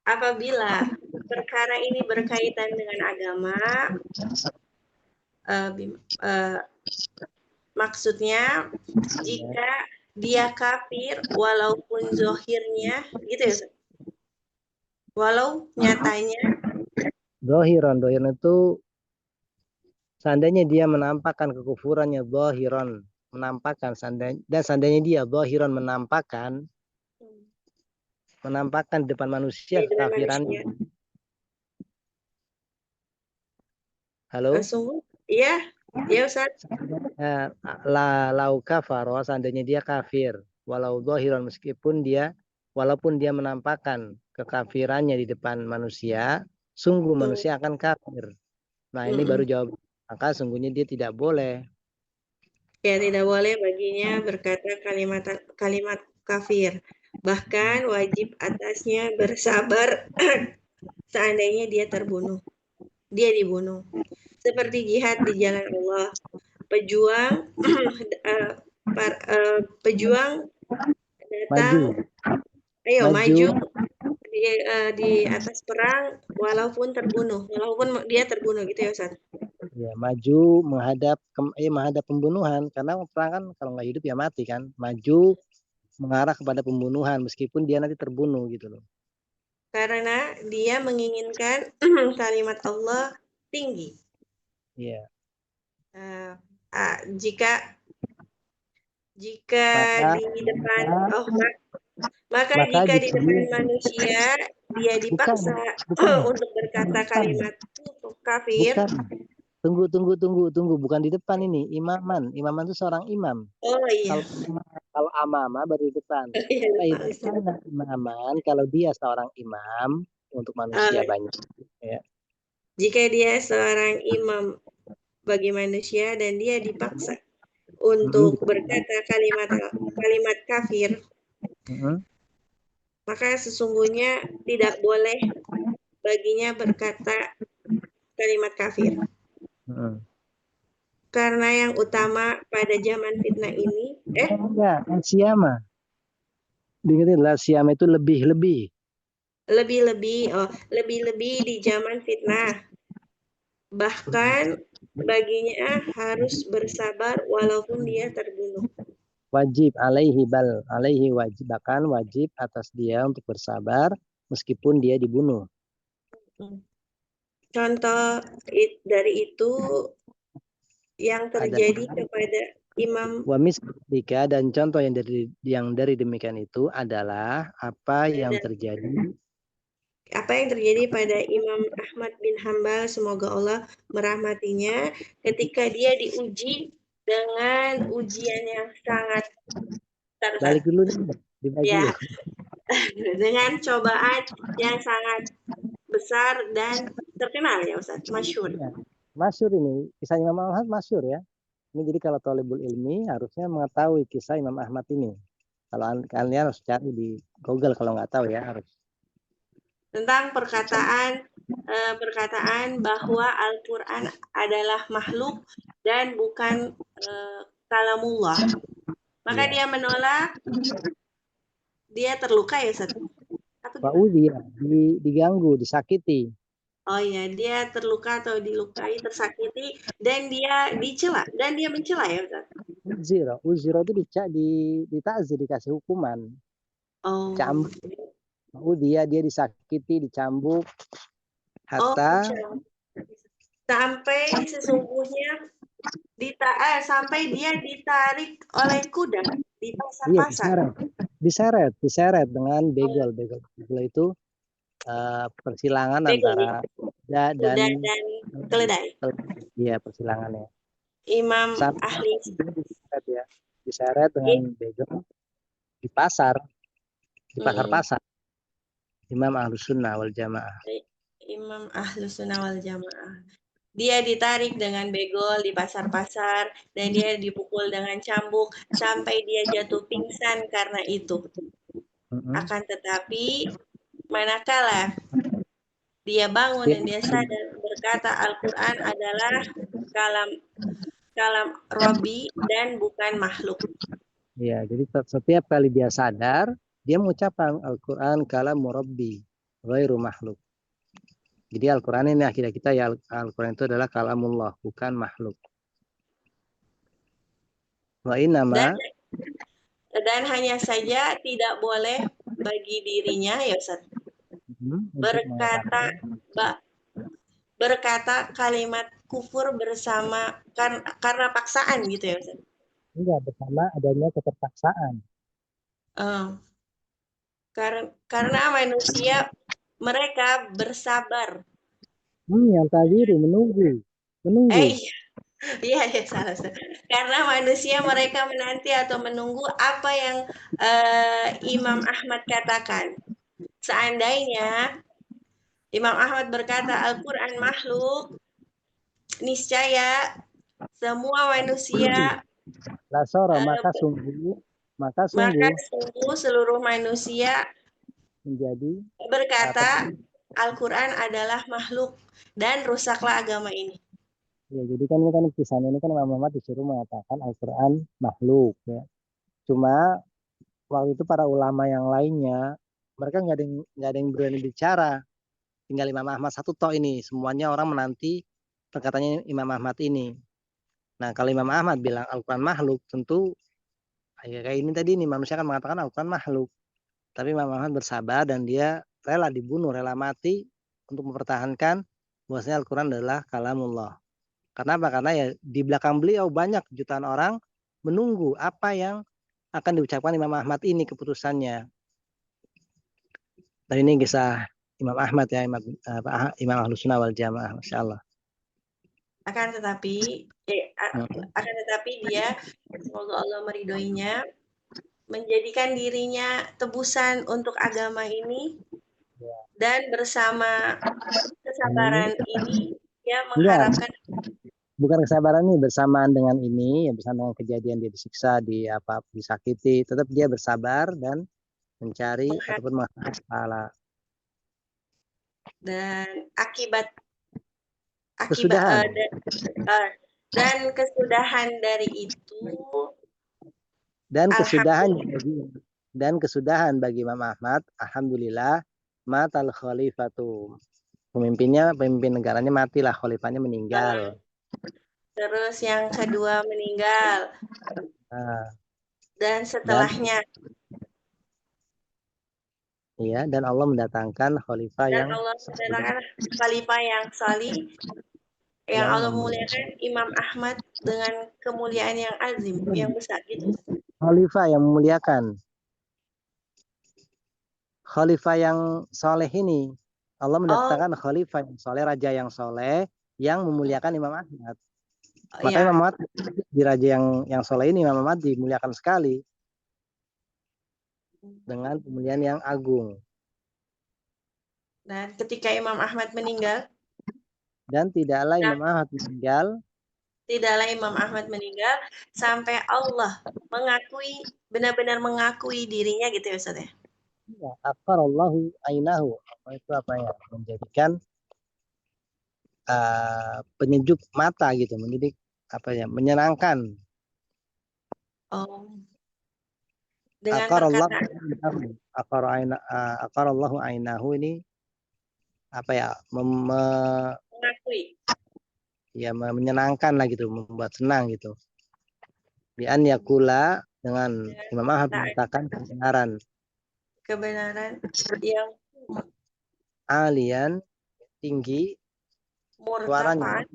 Apabila perkara ini berkaitan dengan agama, maksudnya jika dia kafir walaupun zohirnya, gitu ya Ustaz? Walau nyatanya Zohiran itu seandainya dia menampakkan kekufurannya zohiran, menampakkan seandainya dia zohiran menampakkan depan manusia kekafirannya. Halo? Iya, ya Ustaz. Lau kafaro, seandainya dia kafir, walaupun dia menampakkan kekafirannya di depan manusia, sungguh manusia akan kafir. Nah, ini baru jawab. Maka sungguhnya dia tidak boleh. Ya, tidak boleh baginya berkata kalimat kafir. Bahkan wajib atasnya bersabar seandainya dia dibunuh. Seperti jihad di jalan Allah. Pejuang datang, maju di atas perang walaupun dia terbunuh gitu ya Ustaz. Ya, maju menghadap pembunuhan, karena perang kan kalau nggak hidup ya mati kan. Maju mengarah kepada pembunuhan meskipun dia nanti terbunuh gitu loh. Karena dia menginginkan kalimat Allah tinggi. Iya. Jika Maka di depan jika di depan manusia dia dipaksa untuk berkata kalimat kafir. Tunggu, bukan di depan ini, imaman itu seorang imam. Oh iya. Kalau amama baru di depan. Imaman kalau dia seorang imam untuk manusia banyak. Ya. Jika dia seorang imam bagi manusia dan dia dipaksa untuk berkata kalimat kafir, maka sesungguhnya tidak boleh baginya berkata kalimat kafir. Karena yang utama pada zaman fitnah ini, Siyama. Dengerin, siyama itu lebih-lebih di zaman fitnah. Bahkan baginya harus bersabar walaupun dia terbunuh. Wajib alaihi wajib, bahkan wajib atas dia untuk bersabar meskipun dia dibunuh. Contoh dari itu yang terjadi kepada Imam dan contoh yang dari demikian itu adalah apa yang terjadi pada Imam Ahmad bin Hambal, semoga Allah merahmatinya, ketika dia diuji dengan ujian yang sangat balik dulu ya, dengan cobaan yang sangat besar dan terkenal ya Ustaz, masyhur. Masyhur ini, kisah Imam Ahmad masyhur ya. Ini jadi kalau thalibul ilmi harusnya mengetahui kisah Imam Ahmad ini. Kalau kalian harus cari di Google kalau nggak tahu ya harus. Tentang perkataan bahwa Al-Quran adalah makhluk dan bukan kalamullah. Maka dia menolak, dia terluka ya Ustaz? Dia diganggu, disakiti. Oh iya, dia terluka atau dilukai, tersakiti, dan dia dicela, dan dia mencela ya Ustaz? Uziro itu ditazir, dikasih hukuman. Oh. Cambuk. Dia disakiti, dicambuk. Hatta sampai sesungguhnya sampai dia ditarik oleh kuda di pasar-pasar. Diseret dengan begol. Begol itu persilangan antara kuda dan keledai. Iya, persilangannya. Imam ahli diseret dengan begol di pasar. Di pasar-pasar. Imam Ahlus Sunnah wal Jamaah. Imam Ahlus Sunnah wal Jamaah. Dia ditarik dengan begol di pasar-pasar dan dia dipukul dengan cambuk sampai dia jatuh pingsan karena itu. Akan tetapi manakala dia bangun dan dia sadar berkata Al-Quran adalah kalam Rabbi dan bukan makhluk. Ya, jadi setiap kali dia sadar, dia mengucapkan Al-Quran kalam Rabbi, ghairu makhluk. Jadi Al-Quran ini akidah kita ya, Al-Quran itu adalah kalamullah, bukan makhluk. Wa innama dan hanya saja tidak boleh bagi dirinya ya Ustaz berkata kalimat kufur bersama karena paksaan gitu ya Ustaz. Enggak, bersama adanya keterpaksaan. Karena manusia mereka bersabar. Yang tadi menunggu. Iya, salah. Karena manusia mereka menanti atau menunggu apa yang Imam Ahmad katakan. Seandainya Imam Ahmad berkata Al-Quran makhluk, niscaya semua manusia maka sungguh seluruh manusia menjadi berkata Al-Quran adalah makhluk dan rusaklah agama ini. Ya, jadi kan ini kan kisahnya ini kan Imam Ahmad disuruh mengatakan Al-Quran makhluk ya. Cuma waktu itu para ulama yang lainnya mereka nggak ada yang berani bicara. Tinggal Imam Ahmad satu toh ini, semuanya orang menanti perkataannya Imam Ahmad ini. Nah, kalau Imam Ahmad bilang Al-Quran makhluk, tentu kayak ini tadi nih, manusia kan mengatakan Al-Quran makhluk. Tapi Imam Ahmad bersabar dan dia rela dibunuh, rela mati untuk mempertahankan bahwasanya Al-Quran adalah kalamullah. Kenapa? Karena ya di belakang beliau banyak jutaan orang menunggu apa yang akan diucapkan Imam Ahmad ini keputusannya. Dan ini kisah Imam Ahmad ya, Imam Ahlus Sunnah wal Jamaah, Masya Allah. Akan tetapi dia, semoga Allah meridhoinya, menjadikan dirinya tebusan untuk agama ini, dan bersama kesabaran ini dia mengharapkan. Bukan kesabaran ini, bersamaan dengan ini, ya bersama dengan kejadian dia disiksa, disakiti, tetap dia bersabar dan mencari ataupun mengharap pahala. Dan akibat kesudahan dan kesudahan dari itu, dan kesudahan bagi Imam Ahmad, alhamdulillah, matal khalifatu. Pemimpin negaranya matilah, khalifahnya meninggal. Terus yang kedua meninggal. Dan setelahnya. Dan Allah mendatangkan khalifah yang salih, yang Allah muliakan Imam Ahmad dengan kemuliaan yang azim, yang besar gitu. Khalifah yang memuliakan. Khalifah yang soleh ini, Allah mendatangkan khalifah yang soleh, raja yang soleh, yang memuliakan Imam Ahmad. Makanya Imam Ahmad di raja yang soleh ini, Imam Ahmad dimuliakan sekali dengan kemuliaan yang agung. Dan ketika Imam Ahmad meninggal, dan tidaklah Imam Ahmad meninggal sampai Allah benar-benar mengakui dirinya gitu ya Ustaz ya. Aqarallahu ainahu, itu apa ya, menjadikan penyejuk mata gitu, menjadi apa ya, menyenangkan. Dengan aqarallahu ainahu ini apa ya, mengakui. Ya, menyenangkan lah gitu, membuat senang gitu. Bi'an yakula, dengan Imam Ahmad mengatakan kebenaran yang alian, tinggi, suaranya.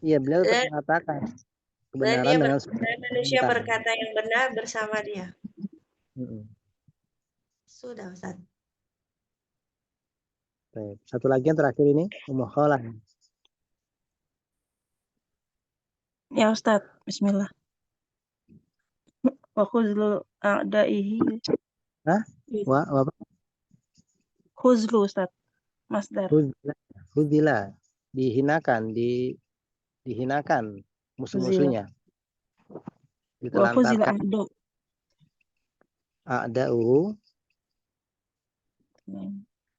Iya, beliau mengatakan kebenaran dengan manusia berkata yang benar bersama dia. Sudah Ustaz. Satu lagi yang terakhir ini, Ummu Khalah. Ya Ustaz, bismillah. Wa khuzlu a'daihi. Apa? Khuzlu Ustaz, masdar. Khuzila, dihinakan, dihinakan musuh-musuhnya. Wa khuzila a'da'uhu.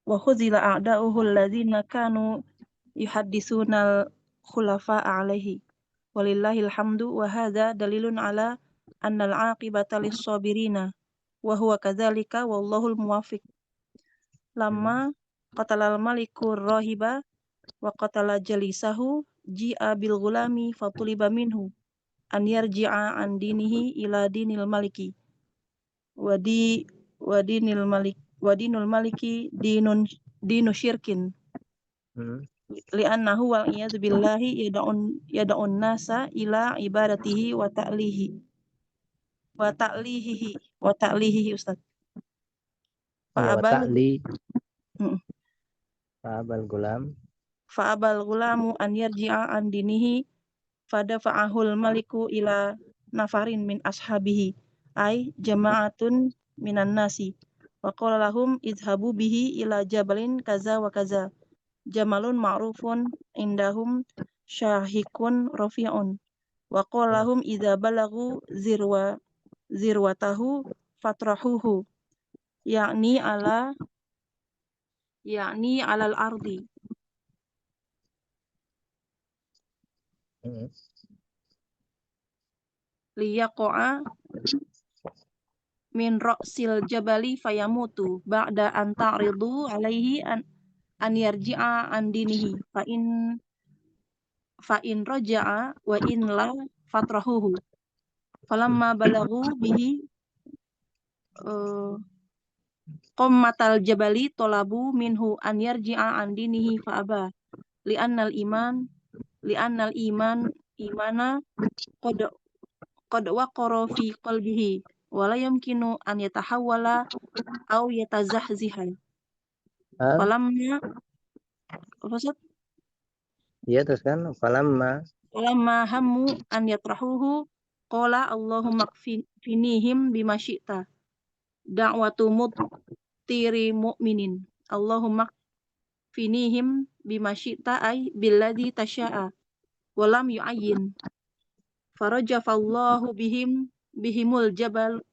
Wa khuzila a'da'uhu alladzina kanu yuhaddisuna khulafa'a alaihi. Walillahil hamdu wa hadza dalilun ala annal 'aqibata lis-sabirina wa huwa kadzalika wallahul muwaffiq. Lamma qatalal malikur rahiba wa qatala jalisahu ji'a bil ghulami fatuliba minhu an yarji'a an dinihi ila dinil maliki wa dinul maliki dinu syirkin li'annahu wal iyad billahi yad'un nasa ila ibadatihi wa ta'lihihi Ustaz. Fa'abal gulamu an yarji'a an dinihi fadafa'ahul maliku ila nafarin min ashabihi ay jama'atun minan nasi wa qala lahum idhabu bihi ila jabalin kaza wa kaza jamalun ma'rufun indahum syahikun rafi'un wa qala lahum idza balagu zirwatahu fatrahuhu yakni alal ardi liyaqa'a min ra'sil jabali fayamutu ba'da an ta'ridu alaihi an yarji'a an dinihi fa in raja'a wa in la fatrahuhu falamma balagu bihi qammatal jabali tolabu minhu an yarji'a an dinihi fa aba li'annal iman imana qad waqara fi qalbihi wa la yumkinu an yatahawwala aw yatazahziha falamma Ya, terus kan falamma hammu an yatrahuhu qala Allahumma kfinihim bima syi'ta da'watu mutiri mu'minin Allahumma kfinihim bima syi'ta ay billadhi tasya'a wa lam yu'ayyin farajafallahu bihimul jabalu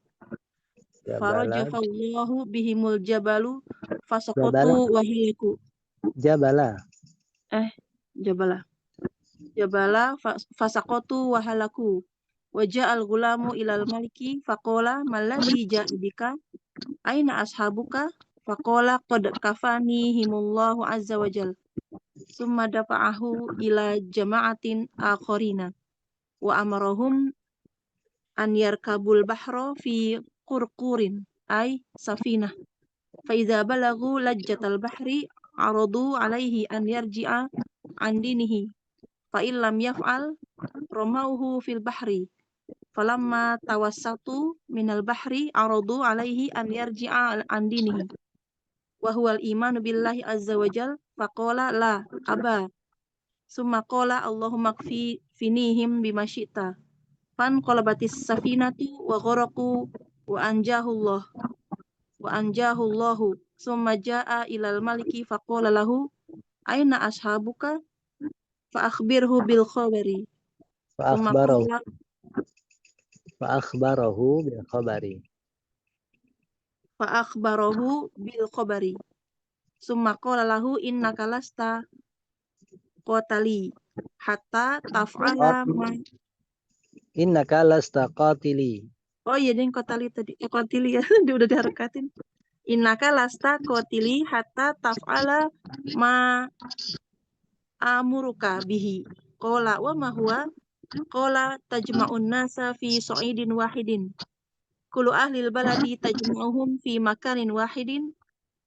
jabalu fasaqatu wa hiliku jabala fasaqatu wa halaku wa ja'al gulamu ilal maliki faqala malladhi ja'ibika aina ashabuka faqala qad kafanihimullahu azza wa jal summa dafa'ahu ila jama'atin akharina wa amarahum an yarkabul bahra fi qurqurin ay safinah fa idza balagu lajjatal bahri aradu alaihi an yarji'a an dinihi fa illam yaf'al ramauhu fil bahri falamma tawassatu minal bahri aradu alaihi an yarji'a an dinihi wa huwal imanu billahi azza wa jal faqala la aba summa qala Allahumma kfinihim bima syi'ta fan qalabatis safinatu wa gharaqu wa anjahullahu summa jaa ilal maliki faqala lahu aina ashabuka fa akhbirhu bil khabari summa qala فأخبره بالخبر summa qala lahu innaka lasta qatali hatta taf'ala ma innaka lasta qatili. Oh iya ding qatali tadi qatili ya udah diharakatin innaka lasta qatili hatta taf'ala ma amuruka bihi qala wa ma huwa qala tajma'un nasa fi su'idin wahidin kullu ahlil baladi tajma'uhum fi makanin wahidin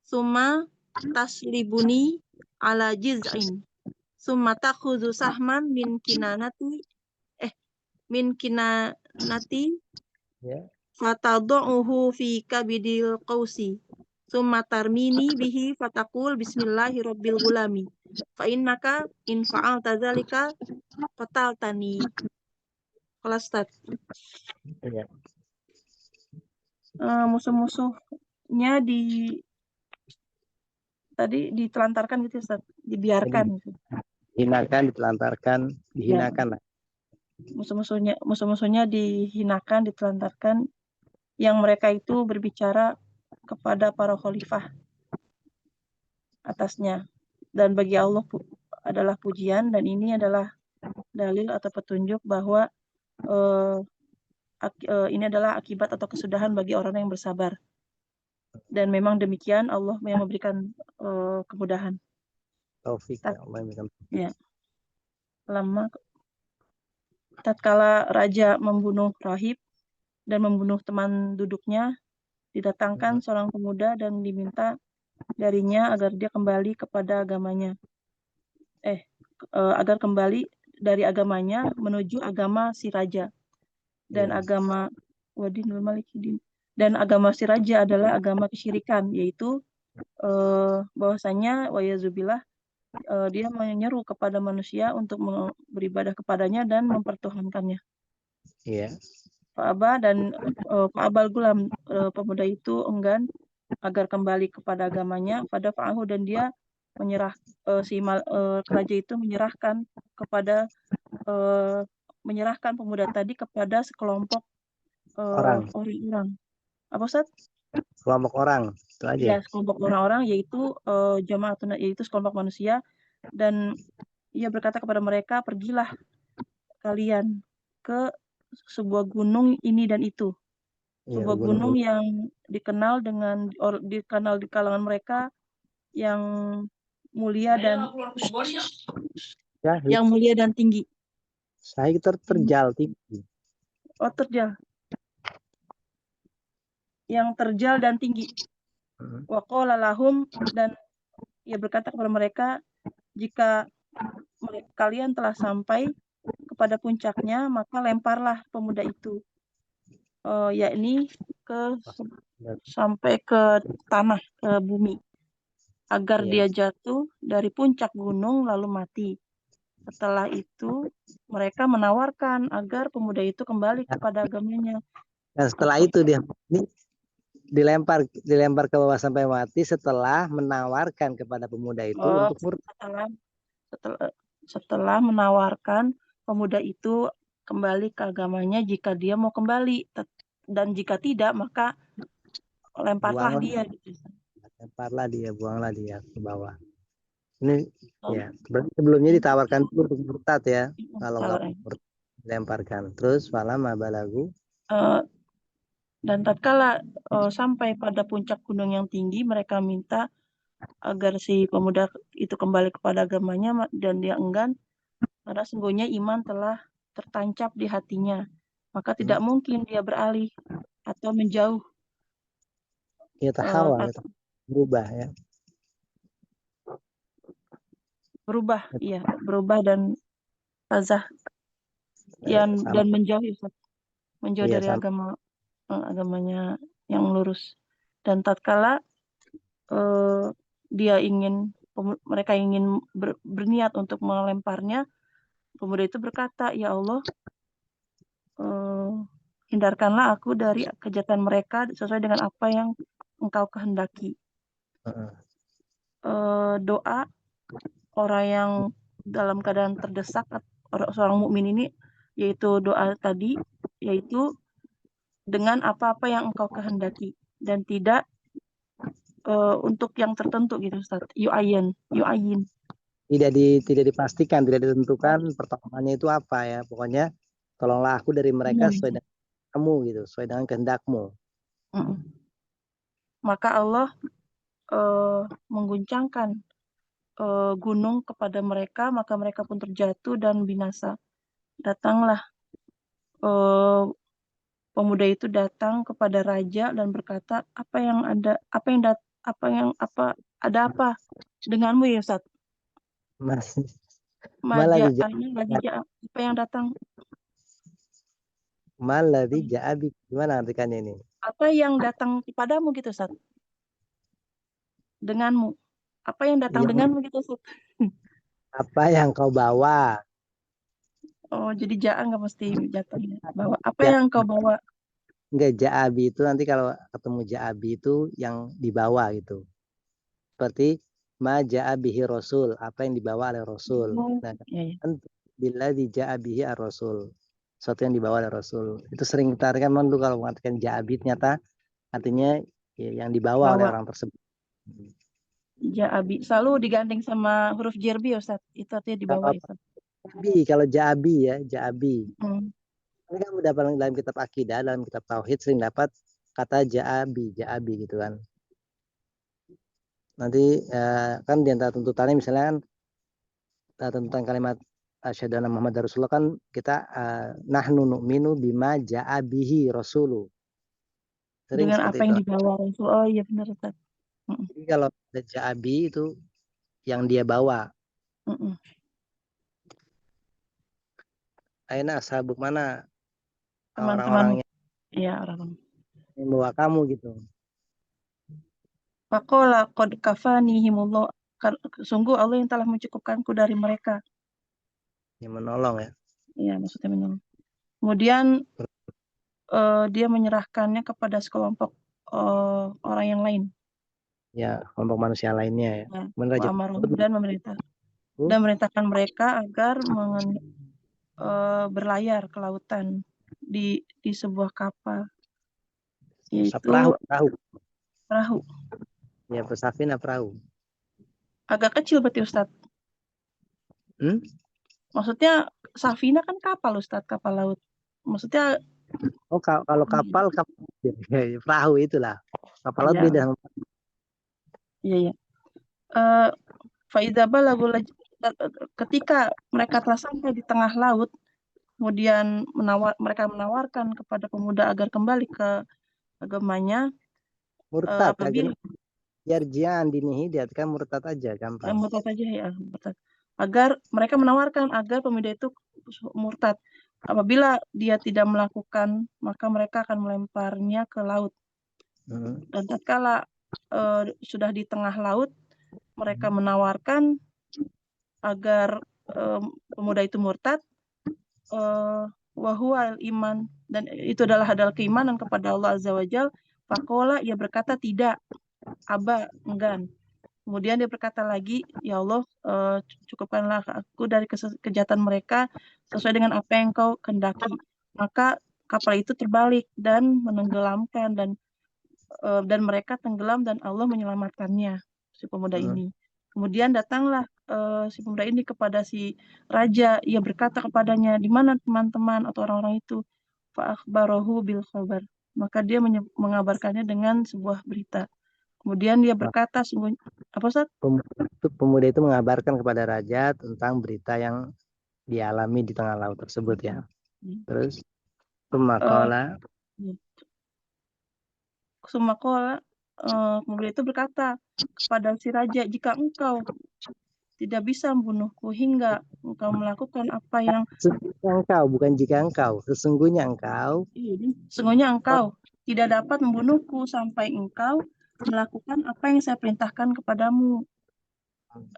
summa taslibuni ala jiz'in summa takhudhu sahman min kinanati fatad'uhu fi kabidil qausi summa tarmini bihi fataqul bismillahirabbil gulami fa innaka in fa'alta dzalika qataltani. Kelas start. Ya. Musuh-musuhnya tadi ditelantarkan gitu Ustaz, dibiarkan gitu. Hinakan, ditelantarkan, dihinakan. Ya. Musuh-musuhnya dihinakan, ditelantarkan, yang mereka itu berbicara kepada para khalifah atasnya. Dan bagi Allah adalah pujian, dan ini adalah dalil atau petunjuk bahwa ini adalah akibat atau kesudahan bagi orang yang bersabar. Dan memang demikian Allah yang memberikan kemudahan. Taufik Allah memberikan. Ya. Lama tatkala raja membunuh rahib dan membunuh teman duduknya, didatangkan seorang pemuda dan diminta darinya agar dia kembali kepada agamanya. Agar kembali dari agamanya menuju agama si raja. Dan agama Wadinul Malikidin. Dan agama si raja adalah agama kesyirikan, yaitu bahwasanya wayazubillah dia menyeru kepada manusia untuk beribadah kepadanya dan mempertuhankannya. Iya. Pak Aba dan Pak Abal Gulam, pemuda itu enggan agar kembali kepada agamanya pada Fa'ahu, dan dia menyerah raja itu menyerahkan pemuda tadi kepada sekelompok orang-orang. Apa Ustaz? Sekelompok orang itu aja. Ya, sekelompok orang-orang yaitu jamaatun, yaitu sekelompok manusia, dan ia berkata kepada mereka, pergilah kalian ke sebuah gunung ini dan itu. Sebuah gunung yang dikenal di kalangan mereka yang mulia dan Ya, yang mulia dan tinggi. saya terjal tinggi. Oh, terjal. Yang terjal dan tinggi. Wa qala lahum, dan ia berkata kepada mereka, jika kalian telah sampai kepada puncaknya, maka lemparlah pemuda itu, yakni sampai ke tanah, ke bumi, agar dia jatuh dari puncak gunung lalu mati. Setelah itu mereka menawarkan agar pemuda itu kembali kepada agamanya. Nah, setelah itu dia dilempar ke bawah sampai mati setelah menawarkan kepada pemuda itu untuk murtad. Setelah menawarkan pemuda itu kembali ke agamanya jika dia mau kembali, dan jika tidak maka lemparlah dia. Lemparlah dia, buanglah dia ke bawah. Ini ya, sebelumnya ditawarkan dulu untuk murtad ya. Kalau nggak murtad, lemparkan. Terus falamma balagu. Dan tatkala sampai pada puncak gunung yang tinggi, mereka minta agar si pemuda itu kembali kepada agamanya, dan dia enggan, karena sungguhnya iman telah tertancap di hatinya. Maka tidak mungkin dia beralih atau menjauh. Berubah ya. Berubah dan azah dan menjauh dari agamanya yang lurus. Dan tatkala mereka ingin berniat untuk melemparnya, pemuda itu berkata, ya Allah, hindarkanlah aku dari kejahatan mereka sesuai dengan apa yang Engkau kehendaki. Doa orang yang dalam keadaan terdesak, seorang mukmin ini, yaitu doa tadi, yaitu dengan apa-apa yang Engkau kehendaki, dan tidak untuk yang tertentu gitu, Ustaz. Yu'ayyin. Tidak dipastikan, tidak ditentukan pertolongannya itu apa ya. Pokoknya tolonglah aku dari mereka sesuai dengan kamu gitu, sesuai dengan kehendakmu. Maka Allah mengguncangkan gunung kepada mereka, maka mereka pun terjatuh dan binasa. Datanglah pemuda itu datang kepada raja dan berkata, ada apa denganmu ya Ustaz? Apa yang datang? Maladzi ja'abi, gimana artikannya ini? Apa yang datang kepadamu gitu Ustaz? Denganmu. Apa yang datang denganmu gitu Ustaz? Apa yang kau bawa? Oh, jadi ja'a nggak mesti jatuhnya. Bawa. Apa yang kau bawa? Enggak, ja'abi itu nanti kalau ketemu ja'abi itu yang dibawa gitu. Seperti ma ja'abihi rasul, apa yang dibawa oleh rasul. Nah, bila di ja'abihi ar-rasul, sesuatu yang dibawa oleh rasul. Itu sering kita artikan dulu kalau mengatakan ja'abi ternyata artinya yang dibawa oleh orang tersebut. Ja'abi selalu digandeng sama huruf jerbi Ustaz. Itu artinya dibawa Ustaz. Kalau ja'abi ya, ja'abi. Ini kan udah dalam kitab akidah, dalam kitab tauhid sering dapat kata ja'abi gitu kan. Nanti kan di antara tuntutannya misalnya kan tentang kalimat asyhadu anna Muhammadar Rasulullah kan kita nahnu nu'minu bima ja'abihi rasulu. Dengan apa yang dibawa Rasul. Oh iya benar Ustaz. Jadi kalau ada ja'abi itu yang dia bawa. Aina ashabuk, mana orang-orangnya? Iya, orang-orang yang bawa kamu gitu. Faqala qad kafanihimullah, sungguh Allah yang telah mencukupkanku dari mereka. Yang menolong ya. Iya, maksudnya menolong. Kemudian dia menyerahkannya kepada sekelompok orang yang lain. Ya, kelompok manusia lainnya ya. Dan memerintahkan mereka agar berlayar ke lautan di sebuah kapal. Yaitu perahu. Ya, pesafina perahu. Agak kecil berarti Ustaz. Maksudnya safina kan kapal Ustaz, kapal laut. Maksudnya kalau kapal perahu itulah. Kapal laut beda. Iya. Faidza balagu ketika mereka telah sampai di tengah laut, kemudian mereka menawarkan kepada pemuda agar kembali ke agamanya. Murtad, Apabila yarji'an dinihi diartikan murtad aja, gampang. murtad aja ya, murtad. Agar mereka menawarkan agar pemuda itu murtad. Apabila dia tidak melakukan, maka mereka akan melemparnya ke laut. Dan tatkala sudah di tengah laut, mereka menawarkan agar pemuda itu murtad, wahuwa iman, dan itu adalah keimanan kepada Allah Azza wa Jal. Faqala, ia berkata tidak, aba, enggan. Kemudian dia berkata lagi, ya Allah, cukupkanlah aku dari kejahatan mereka sesuai dengan apa yang kau kehendaki. Maka kapal itu terbalik dan menenggelamkan, dan mereka tenggelam dan Allah menyelamatkannya, si pemuda ini. Kemudian datanglah si pemuda ini kepada si raja. Ia berkata kepadanya, di mana teman-teman atau orang-orang itu? Fa'akhbarahu bil khabar. Maka dia mengabarkannya dengan sebuah berita. Kemudian dia berkata, sungguh apa Ustaz? Pemuda itu mengabarkan kepada raja tentang berita yang dialami di tengah laut tersebut ya. Terus Sumakola pemuda itu berkata kepada si raja, jika engkau tidak bisa membunuhku hingga engkau melakukan apa yang engkau, bukan jika engkau, sesungguhnya engkau tidak dapat membunuhku sampai engkau melakukan apa yang saya perintahkan kepadamu.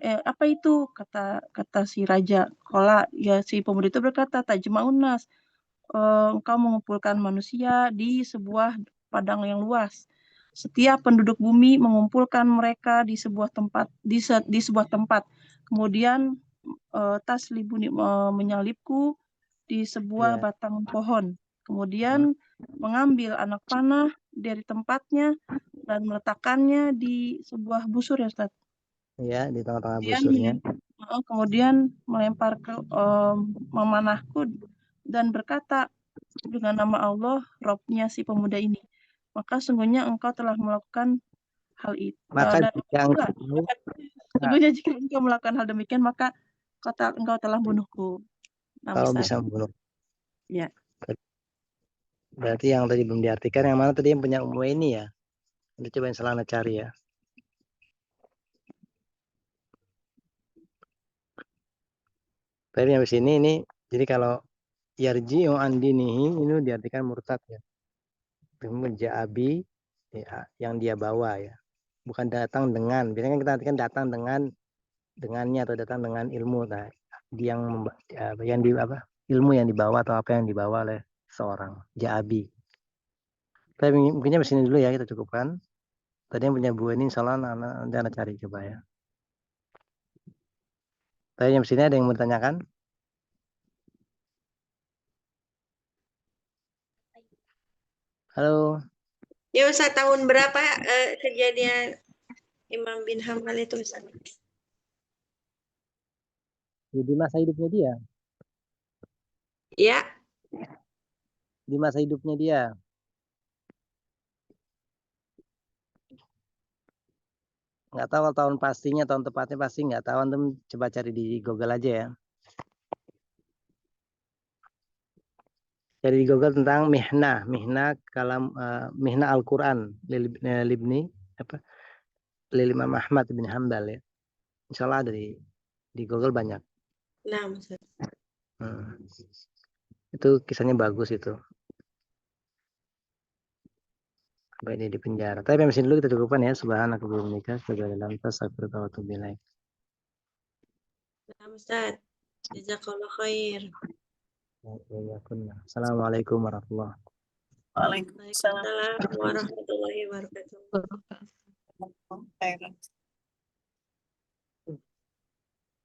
Apa itu? Kata si raja. Kola, ya si pemuda itu berkata, tajma'un nas, engkau mengumpulkan manusia di sebuah padang yang luas. Setiap penduduk bumi mengumpulkan mereka di sebuah tempat, di sebuah tempat. Kemudian taslibuni, menyalibku di sebuah batang pohon. Kemudian mengambil anak panah dari tempatnya dan meletakkannya di sebuah busur ya Ustaz. Ya, di tengah-tengah busurnya. Kemudian melempar ke memanahku dan berkata dengan nama Allah, Robnya si pemuda ini. Maka sungguhnya engkau telah melakukan hal itu. Sungguhnya jika engkau melakukan hal demikian, maka engkau telah membunuhku. Kau bisa membunuh. Ya. Berarti yang tadi belum diartikan, yang mana tadi yang punya ini ya? Kita coba Selana cari ya. Tapi yang di sini ini, jadi kalau yarji'u an dinihi ini diartikan murtad ya. Menja'abi ya, yang dia bawa ya. Bukan datang dengan, biasanya kan kita artikan datang dengannya atau datang dengan ilmu. Nah, ilmu yang dibawa atau apa yang dibawa oleh seorang ja'abi. Tapi mungkinnya di sini dulu ya, kita cukupkan. Tadi yang punya buku ini insya Allah nanti anak cari coba ya. Tapi yang di sini ada yang mau ditanyakan? Halo. Ya Ustaz, tahun berapa kejadian Imam bin Hambal itu Ustaz? Di masa hidupnya dia? Ya. Di masa hidupnya dia. Nggak tahu kalau tahun pastinya, tahun tepatnya pasti nggak tahu. Antum coba cari di Google aja ya. Cari di Google tentang mihna kalam mihna Al-Quran libni Imam Ahmad bin Hambal ya. Insya Allah ada di Google banyak. Nah, Ustaz. Itu kisahnya bagus itu. Sampai dia di penjara. Tapi yang dulu kita cukupkan ya. Subhanaka wa bihamdika asyhadu an la ilaha illa anta astaghfiruka wa atubu ilaik. Nah, Ustaz. Jazakallah khair. Assalamualaikum warahmatullahi wabarakatuh. Waalaikumsalam warahmatullahi wabarakatuh.